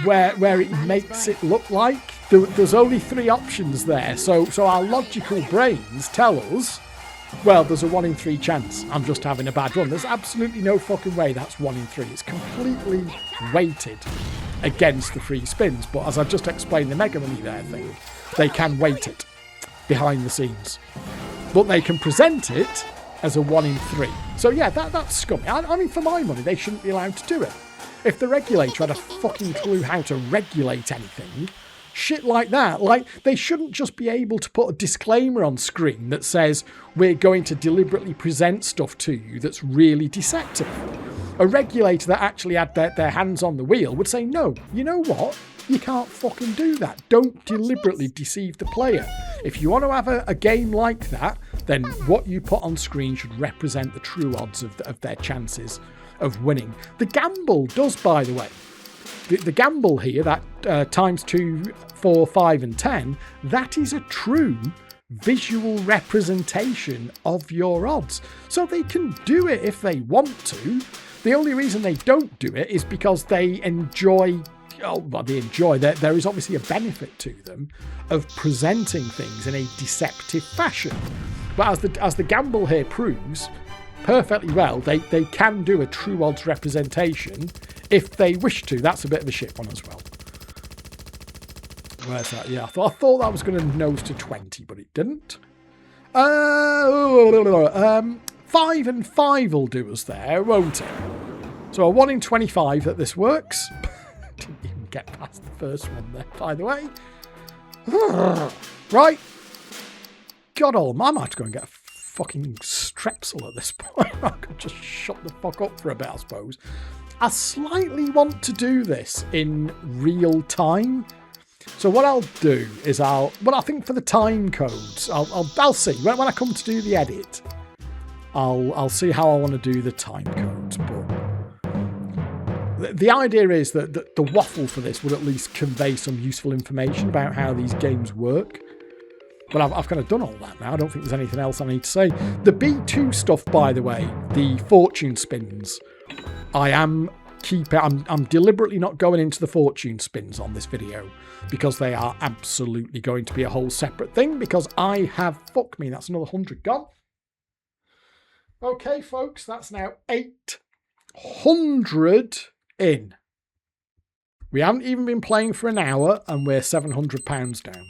where it makes it look like there's only 3 options there. So our logical brains tell us, well, there's a 1 in 3 chance I'm just having a bad run. There's absolutely no fucking way that's 1 in 3. It's completely weighted against the free spins. But as I've just explained, the Mega Money there thing, they can weight it behind the scenes. But they can present it as a 1 in 3. So yeah, that's scummy. I mean, for my money, they shouldn't be allowed to do it. If the regulator had a fucking clue how to regulate anything, shit like that, like, they shouldn't just be able to put a disclaimer on screen that says, we're going to deliberately present stuff to you that's really deceptive. A regulator that actually had their hands on the wheel would say, no, you know what? You can't fucking do that. Don't deliberately deceive the player. If you want to have a game like that, then what you put on screen should represent the true odds of their chances of winning. The gamble does, by the way. The gamble here, that times 2, 4, 5 and 10, that is a true visual representation of your odds. So they can do it if they want to. The only reason they don't do it is because they enjoy... Oh, well, they enjoy. There is obviously a benefit to them of presenting things in a deceptive fashion. But as the gamble here proves perfectly well, they can do a true odds representation if they wish to. That's a bit of a shit one as well. Where's that? Yeah, I thought that was going to nose to 20, but it didn't. 5 and 5 will do us there, won't it? So a 1 in 25 that this works. Didn't even get past the first one there, by the way. Right. God almighty, I might have to go and get a fucking strepsil at this point. I could just shut the fuck up for a bit, I suppose. I slightly want to do this in real time. So what I'll do is I think for the time codes, I'll see. When I come to do the edit, I'll see how I want to do the time codes. But the idea is that the waffle for this would at least convey some useful information about how these games work. But I've kind of done all that now. I don't think there's anything else I need to say. The B2 stuff, by the way, the fortune spins, I'm deliberately not going into the fortune spins on this video because they are absolutely going to be a whole separate thing because I have... Fuck me, that's another 100 gone. Okay, folks, that's now 800 in. We haven't even been playing for an hour and we're £700 down.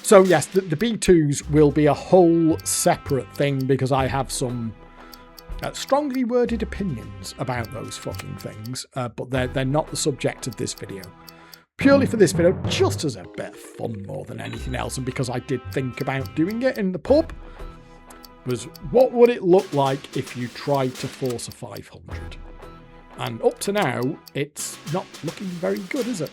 So yes, the B2s will be a whole separate thing because I have some strongly worded opinions about those fucking things, but they're not the subject of this video. Purely for this video, just as a bit of fun more than anything else, and because I did think about doing it in the pub, was what would it look like if you tried to force a 500? And up to now, it's not looking very good, is it?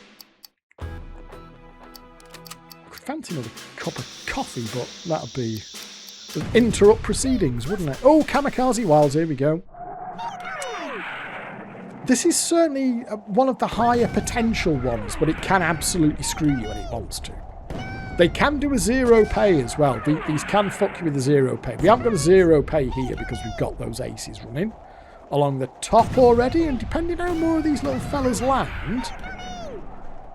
Fancy another cup of coffee, but that'd be interrupt proceedings, wouldn't it? Oh, Kamikaze Wilds, here we go. This is certainly one of the higher potential ones, but it can absolutely screw you when it wants to. They can do a zero pay as well. These can fuck you with a zero pay. We haven't got a zero pay here because we've got those aces running along the top already, and depending how more of these little fellas land,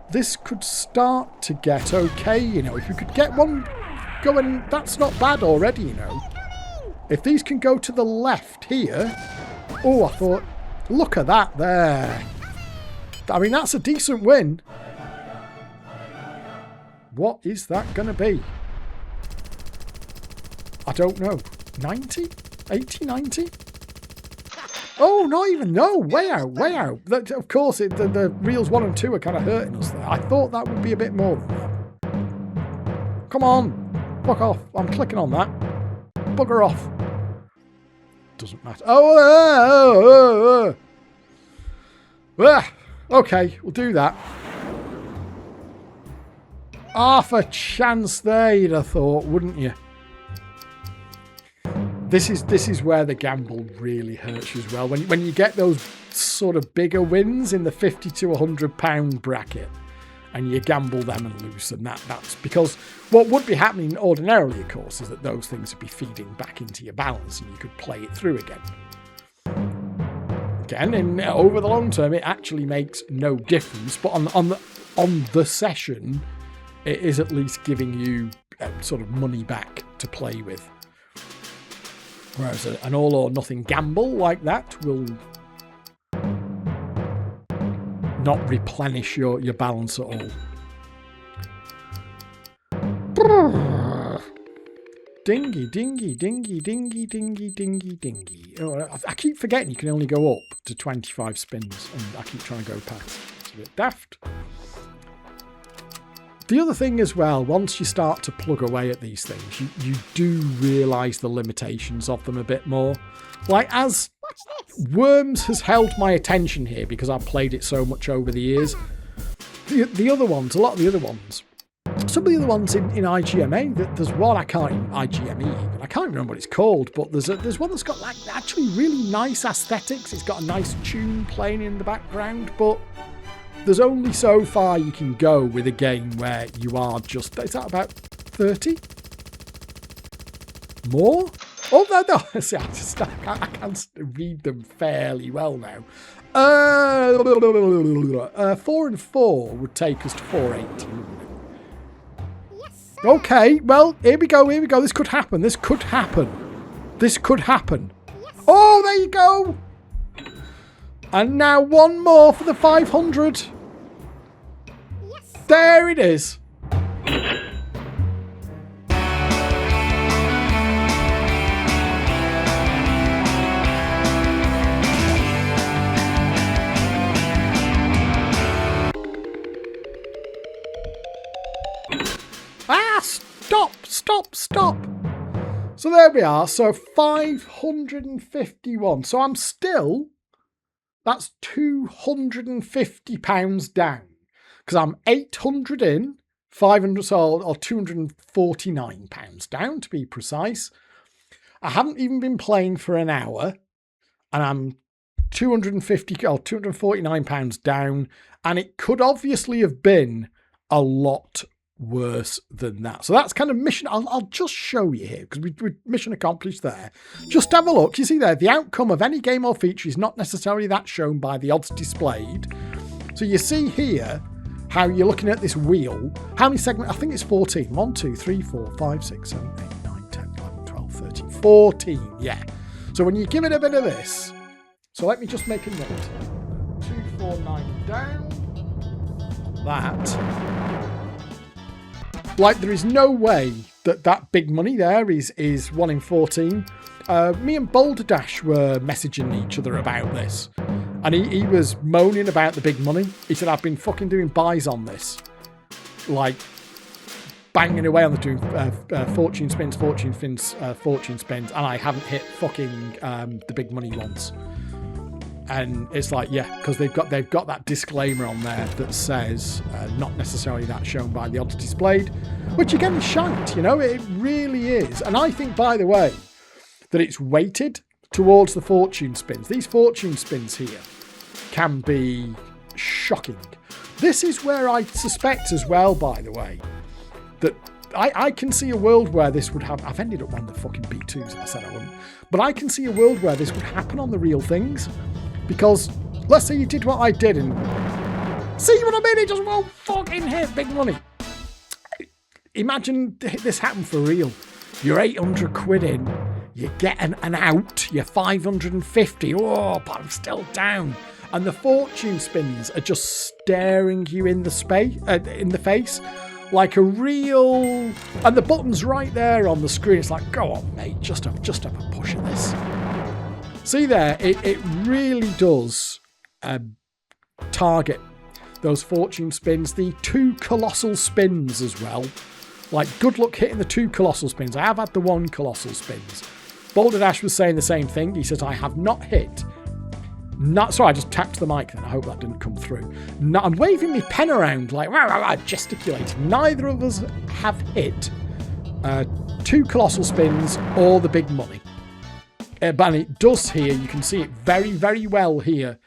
this could start to get okay, you know. If we could get one going, that's not bad already, you know. If these can go to the left here... Oh, I thought... Look at that there. I mean, that's a decent win. What is that going to be? I don't know. 90? 80, 90? Oh, not even. No, way out, way out. Of course, the reels 1 and 2 are kind of hurting us there. I thought that would be a bit more than that. Come on. Fuck off. I'm clicking on that. Bugger off. Doesn't matter. Okay, we'll do that. Half a chance there, you'd have thought, wouldn't you? This is where the gamble really hurts you as well. When you get those sort of bigger wins in the £50 to £100 bracket, and you gamble them and lose them, that's because what would be happening ordinarily, of course, is that those things would be feeding back into your balance, and you could play it through again. And over the long term, it actually makes no difference. But on the session, it is at least giving you sort of money back to play with. Whereas an all or nothing gamble like that will not replenish your balance at all. Dingy, dingy, dingy, dingy, dingy, dingy, dingy. Oh, I keep forgetting you can only go up to 25 spins, and I keep trying to go past. It's a bit daft. The other thing as well, once you start to plug away at these things, you do realise the limitations of them a bit more. Like, as Worms has held my attention here because I've played it so much over the years, the other ones, a lot of the other ones, some of the other ones in IGMA, there's one I can't even, IGME even, I can't remember what it's called, but there's one that's got like actually really nice aesthetics. It's got a nice tune playing in the background, but there's only so far you can go with a game where you are just, is that about 30? More? Oh, no. See, I can read them fairly well now. 4 and 4 would take us to 480. Okay, well, here we go. This could happen. Oh, there you go. And now one more for the 500. There it is. Stop. So there we are. So 551. So I'm still, that's £250 down. Because I'm 800 in, 500 or £249 down to be precise. I haven't even been playing for an hour. And I'm £249 down. And it could obviously have been a lot worse than that. So that's kind of mission. I'll just show you here because we're mission accomplished there. Just have a look. You see there, the outcome of any game or feature is not necessarily that shown by the odds displayed. So you see here how you're looking at this wheel. How many segments? I think it's 14. 1, 2, 3, 4, 5, 6, 7, 8, 9, 10, 11, 12, 13, 14. Yeah. So when you give it a bit of this, so let me just make a note. 249 down. That. Like, there is no way that big money there is 1 in 14. Me and Boulder Dash were messaging each other about this. And he was moaning about the big money. He said, I've been fucking doing buys on this. Like, banging away on the fortune spins, and I haven't hit fucking the big money once. And it's like, yeah, because they've got that disclaimer on there that says not necessarily that shown by the odds displayed, which again is shite, you know, it really is. And I think, by the way, that it's weighted towards the fortune spins. These fortune spins here can be shocking. This is where I suspect as well, by the way, that I can see a world where this would happen. I've ended up on the fucking B2s and I said I wouldn't. But I can see a world where this would happen on the real things. Because let's say you did what I did and see what I mean, it just won't fucking hit big money. Imagine this happened for real. You're 800 quid in, you get an out, you're 550, oh, but I'm still down. And the fortune spins are just staring you in the face like a real, and the button's right there on the screen. It's like, go on, mate, just have a push of this. See there, it really does target those fortune spins. The 2 colossal spins as well. Like, good luck hitting the 2 colossal spins. I have had the 1 colossal spins. Boulder Dash was saying the same thing. He says, I have not hit. Sorry, I just tapped the mic then. I hope that didn't come through. I'm waving my pen around like, gesticulating. Neither of us have hit 2 colossal spins or the big money. But it does here. You can see it very, very well here.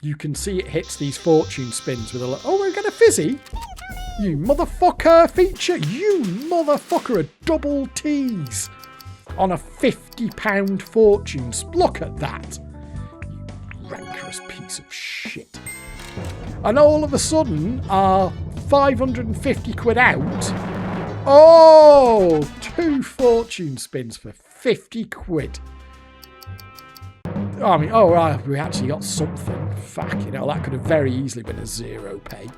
You can see it hits these fortune spins with a... Oh, we're going to fizzy? You motherfucker feature. You motherfucker. A double tease on a £50 fortune. Look at that. You rancorous piece of shit. And all of a sudden, our 550 quid out. Oh, 2 fortune spins for 50 quid. I mean, oh, right, we actually got something. Fuck, you know, that could have very easily been a 0 pay.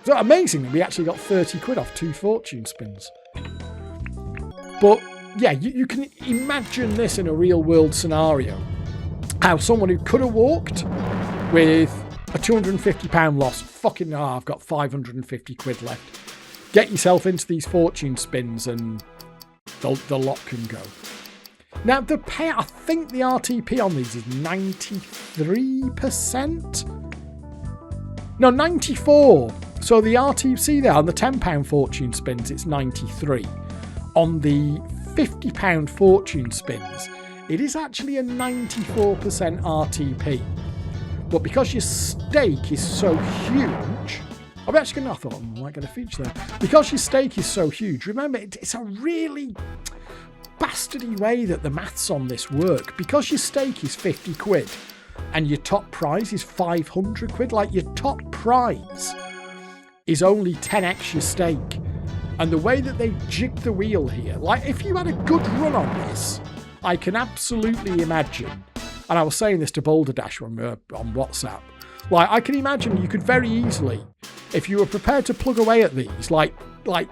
So amazing that we actually got 30 quid off 2 fortune spins. But, yeah, you can imagine this in a real-world scenario. How someone who could have walked with a £250 loss, fucking, I've got 550 quid left. Get yourself into these fortune spins and the lot can go. Now, the pay, I think the RTP on these is 93%? No, 94. So the RTP there on the £10 fortune spins, it's 93. On the £50 fortune spins, it is actually a 94% RTP. But because your stake is so huge, I'm actually going to, I thought I might get a feature there. Because your stake is so huge, remember, it's a really bastardy way that the maths on this work. Because your stake is 50 quid and your top prize is 500 quid, like your top prize is only 10x your stake. And the way that they jig the wheel here, like if you had a good run on this, I can absolutely imagine, and I was saying this to Boulder Dash on WhatsApp, like I can imagine you could very easily, if you were prepared to plug away at these, like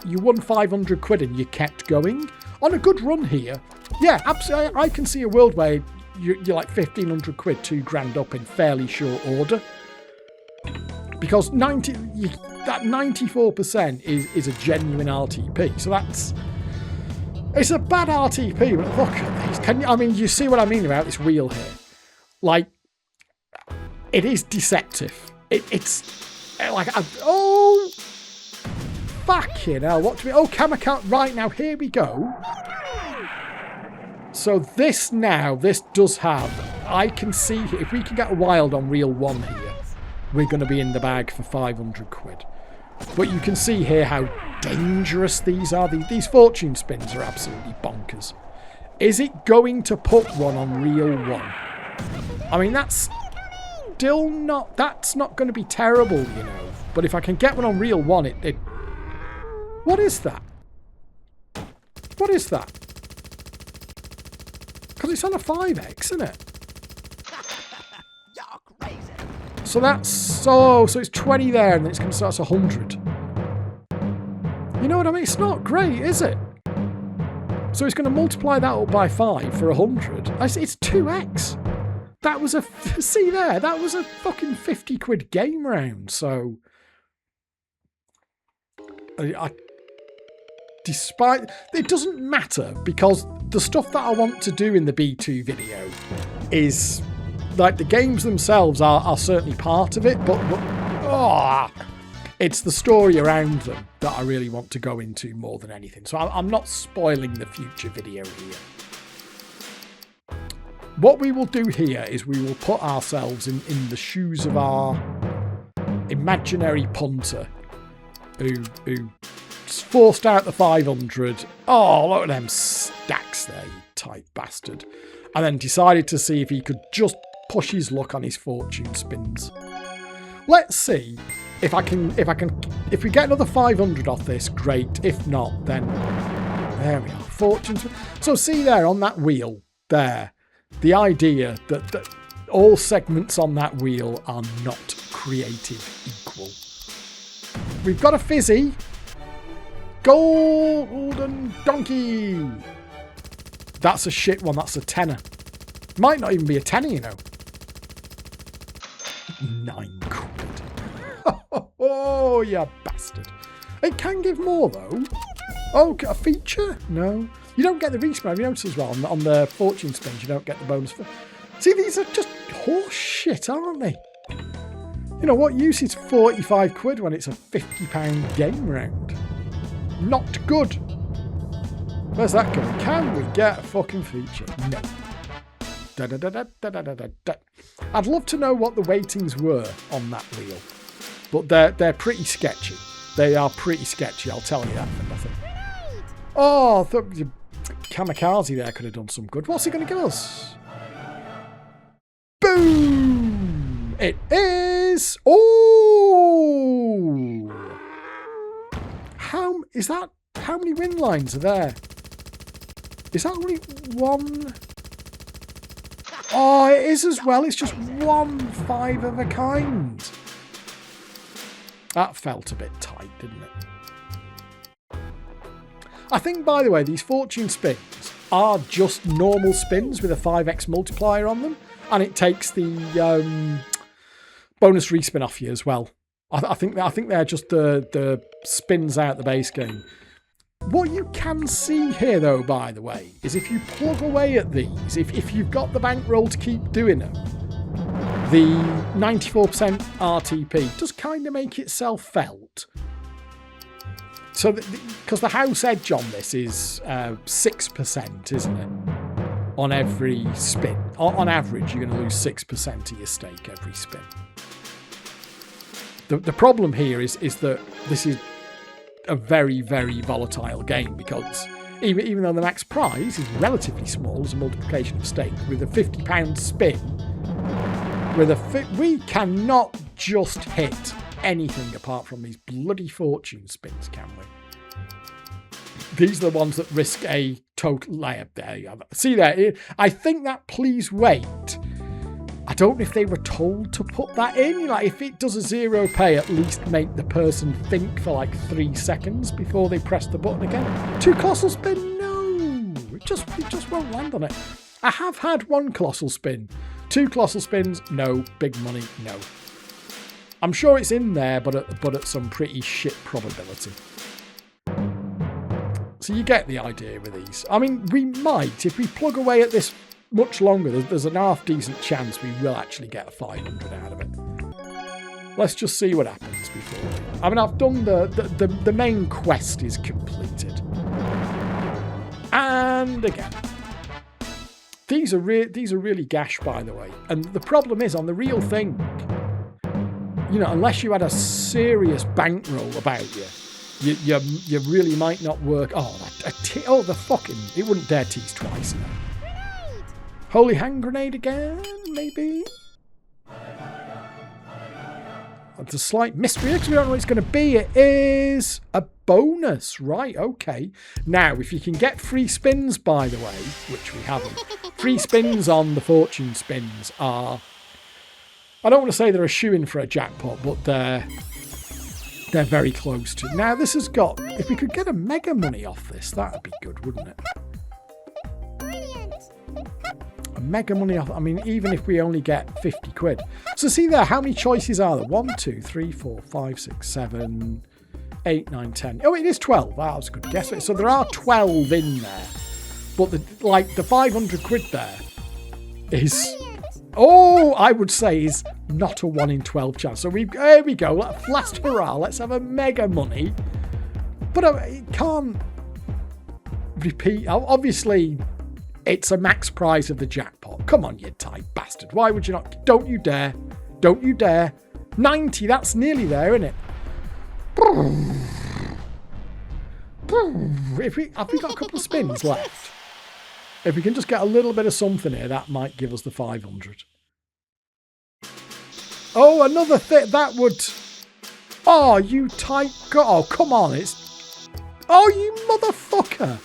you won 500 quid and you kept going, on a good run here, yeah, absolutely, I can see a world where you're like 1,500 quid, 2 grand up in fairly short order. Because that 94% is a genuine RTP. So it's a bad RTP, but look at these. I mean, you see what I mean about this wheel here? Like, it is deceptive. It's like, oh, fucking hell, what do we, oh, camera count, right now, here we go. So this does have, I can see, if we can get a wild on reel 1 here, we're going to be in the bag for 500 quid. But you can see here how dangerous these are. These fortune spins are absolutely bonkers. Is it going to put one on reel 1? I mean, that's not going to be terrible, you know. But if I can get one on reel 1, what is that? What is that? Because it's on a 5x, isn't it? So that's so it's 20 there, and then it's going to start at 100. You know what I mean? It's not great, is it? So it's going to multiply that up by 5 for 100. It's 2x. That was see there, that was a fucking 50 quid game round. So despite, it doesn't matter, because the stuff that I want to do in the B2 video is, like, the games themselves are certainly part of it, but it's the story around them that I really want to go into more than anything. So I'm not spoiling the future video here. What we will do here is we will put ourselves in the shoes of our imaginary punter who forced out the 500. Oh, look at them stacks there, you tight bastard. And then decided to see if he could just push his luck on his fortune spins. Let's see if we get another 500 off this, great. If not, then there we are. Fortune spin. So see there on that wheel there, the idea that all segments on that wheel are not created equal. We've got a fizzy. Golden donkey. That's a shit one. That's a tenner. Might not even be a tenner, you know. 9 quid. Oh, you bastard. It can give more, though. Oh, a feature? No. You don't get the respawn. You notice as well, on the fortune spins, you don't get the bonus. See, these are just horse shit, aren't they? You know, what use is 45 quid when it's a £50 game round? Not good. Where's that going? Can we get a fucking feature? No. I'd love to know what the weightings were on that wheel, but they're pretty sketchy. They are pretty sketchy, I'll tell you that for nothing. Oh, I thought Kamikaze there could have done some good. What's he going to give us? Boom! It is. Oh! How is that? How many win lines are there? Is that only one? Oh, it is as well. It's just 1 5 of a kind. That felt a bit tight, didn't it? I think, by the way, these fortune spins are just normal spins with a 5x multiplier on them. And it takes the bonus respin off you as well. I think they're just the spins out the base game. What you can see here, though, by the way, is if you plug away at these, if you've got the bankroll to keep doing them, the 94% RTP does kind of make itself felt. So, because the house edge on this is 6%, isn't it? On every spin. On average, you're going to lose 6% of your stake every spin. The problem here is that this is a very, very volatile game, because even though the max prize is relatively small as a multiplication of stake, with a £50 spin, we cannot just hit anything apart from these bloody fortune spins, can we? These are the ones that risk a total layup. There you go. See there? I think that please wait. I don't know if they were told to put that in. Like, if it does a 0 pay, at least make the person think for like 3 seconds before they press the button again. 2 colossal spin? No. It just won't land on it. I have had 1 colossal spin. 2 colossal spins? No. Big money? No. I'm sure it's in there, but at some pretty shit probability. So you get the idea with these. I mean, we might, if we plug away at this much longer, there's an half decent chance we will actually get a 500 out of it. Let's just see what happens before. I mean, I've done the main quest is completed. And again, these are really gash, by the way. And the problem is, on the real thing, you know, unless you had a serious bankroll about you, you really might not work. Oh, the fucking... It wouldn't dare tease twice. No. Grenade! Holy hand grenade again, maybe? It's a slight mystery because we don't know what it's going to be. It is a bonus. Right, okay. Now, if you can get free spins, by the way, which we haven't, free spins on the fortune spins are... I don't want to say they're a shoo-in for a jackpot, but they're very close to. Now, this has got... If we could get a mega money off this, that would be good, wouldn't it? Brilliant! A mega money off... I mean, even if we only get 50 quid. So see there, how many choices are there? 1, 2, 3, 4, 5, 6, 7, 8, 9, 10. Oh, it is 12. That was a good guess. So there are 12 in there. But the 500 quid there is... Oh, I would say is not a 1 in 12 chance. So there we go. Last hurrah. Let's have a mega money. But it can't repeat. Obviously, it's a max prize of the jackpot. Come on, you tight bastard. Why would you not? Don't you dare. Don't you dare. 90. That's nearly there, isn't it? Have we got a couple of spins left? If we can just get a little bit of something here, that might give us the 500. Oh, another thing. That would... Oh, you tight... Oh, come on. It's... Oh, you motherfucker.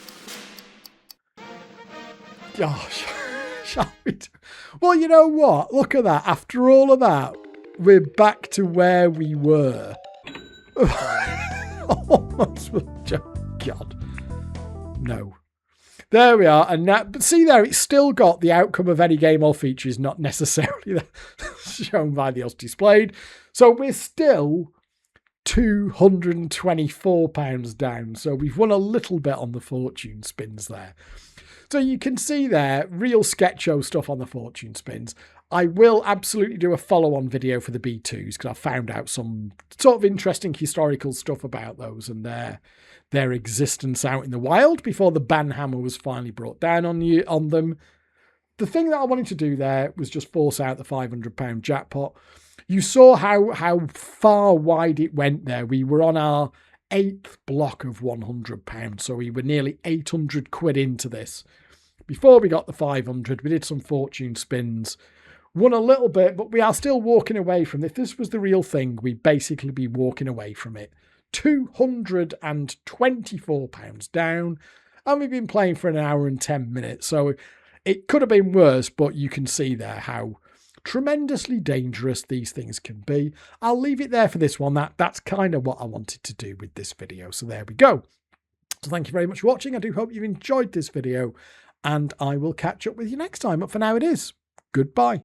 Oh, shall we... Well, you know what? Look at that. After all of that, we're back to where we were. Almost. God. No. There we are, and now, but see there, it's still got the outcome of any game or feature is not necessarily shown by the odds displayed. So we're still £224 down. So we've won a little bit on the fortune spins there. So you can see there, real sketcho stuff on the fortune spins. I will absolutely do a follow-on video for the B2s because I found out some sort of interesting historical stuff about those and their existence out in the wild before the ban hammer was finally brought down on them. The thing that I wanted to do there was just force out the £500 jackpot. You saw how far wide it went there. We were on our 8th block of £100, so we were nearly 800 quid into this. Before we got the 500, we did some fortune spins, won a little bit, but we are still walking away from it. If this was the real thing, we'd basically be walking away from it. £224 down, and we've been playing for an hour and 10 minutes. So It could have been worse, but you can see there how tremendously dangerous these things can be. I'll leave it there for this one. That's kind of what I wanted to do with this video. So there we go. So thank you very much for watching. I do hope you enjoyed this video, and I will catch up with you next time. But for now it is goodbye.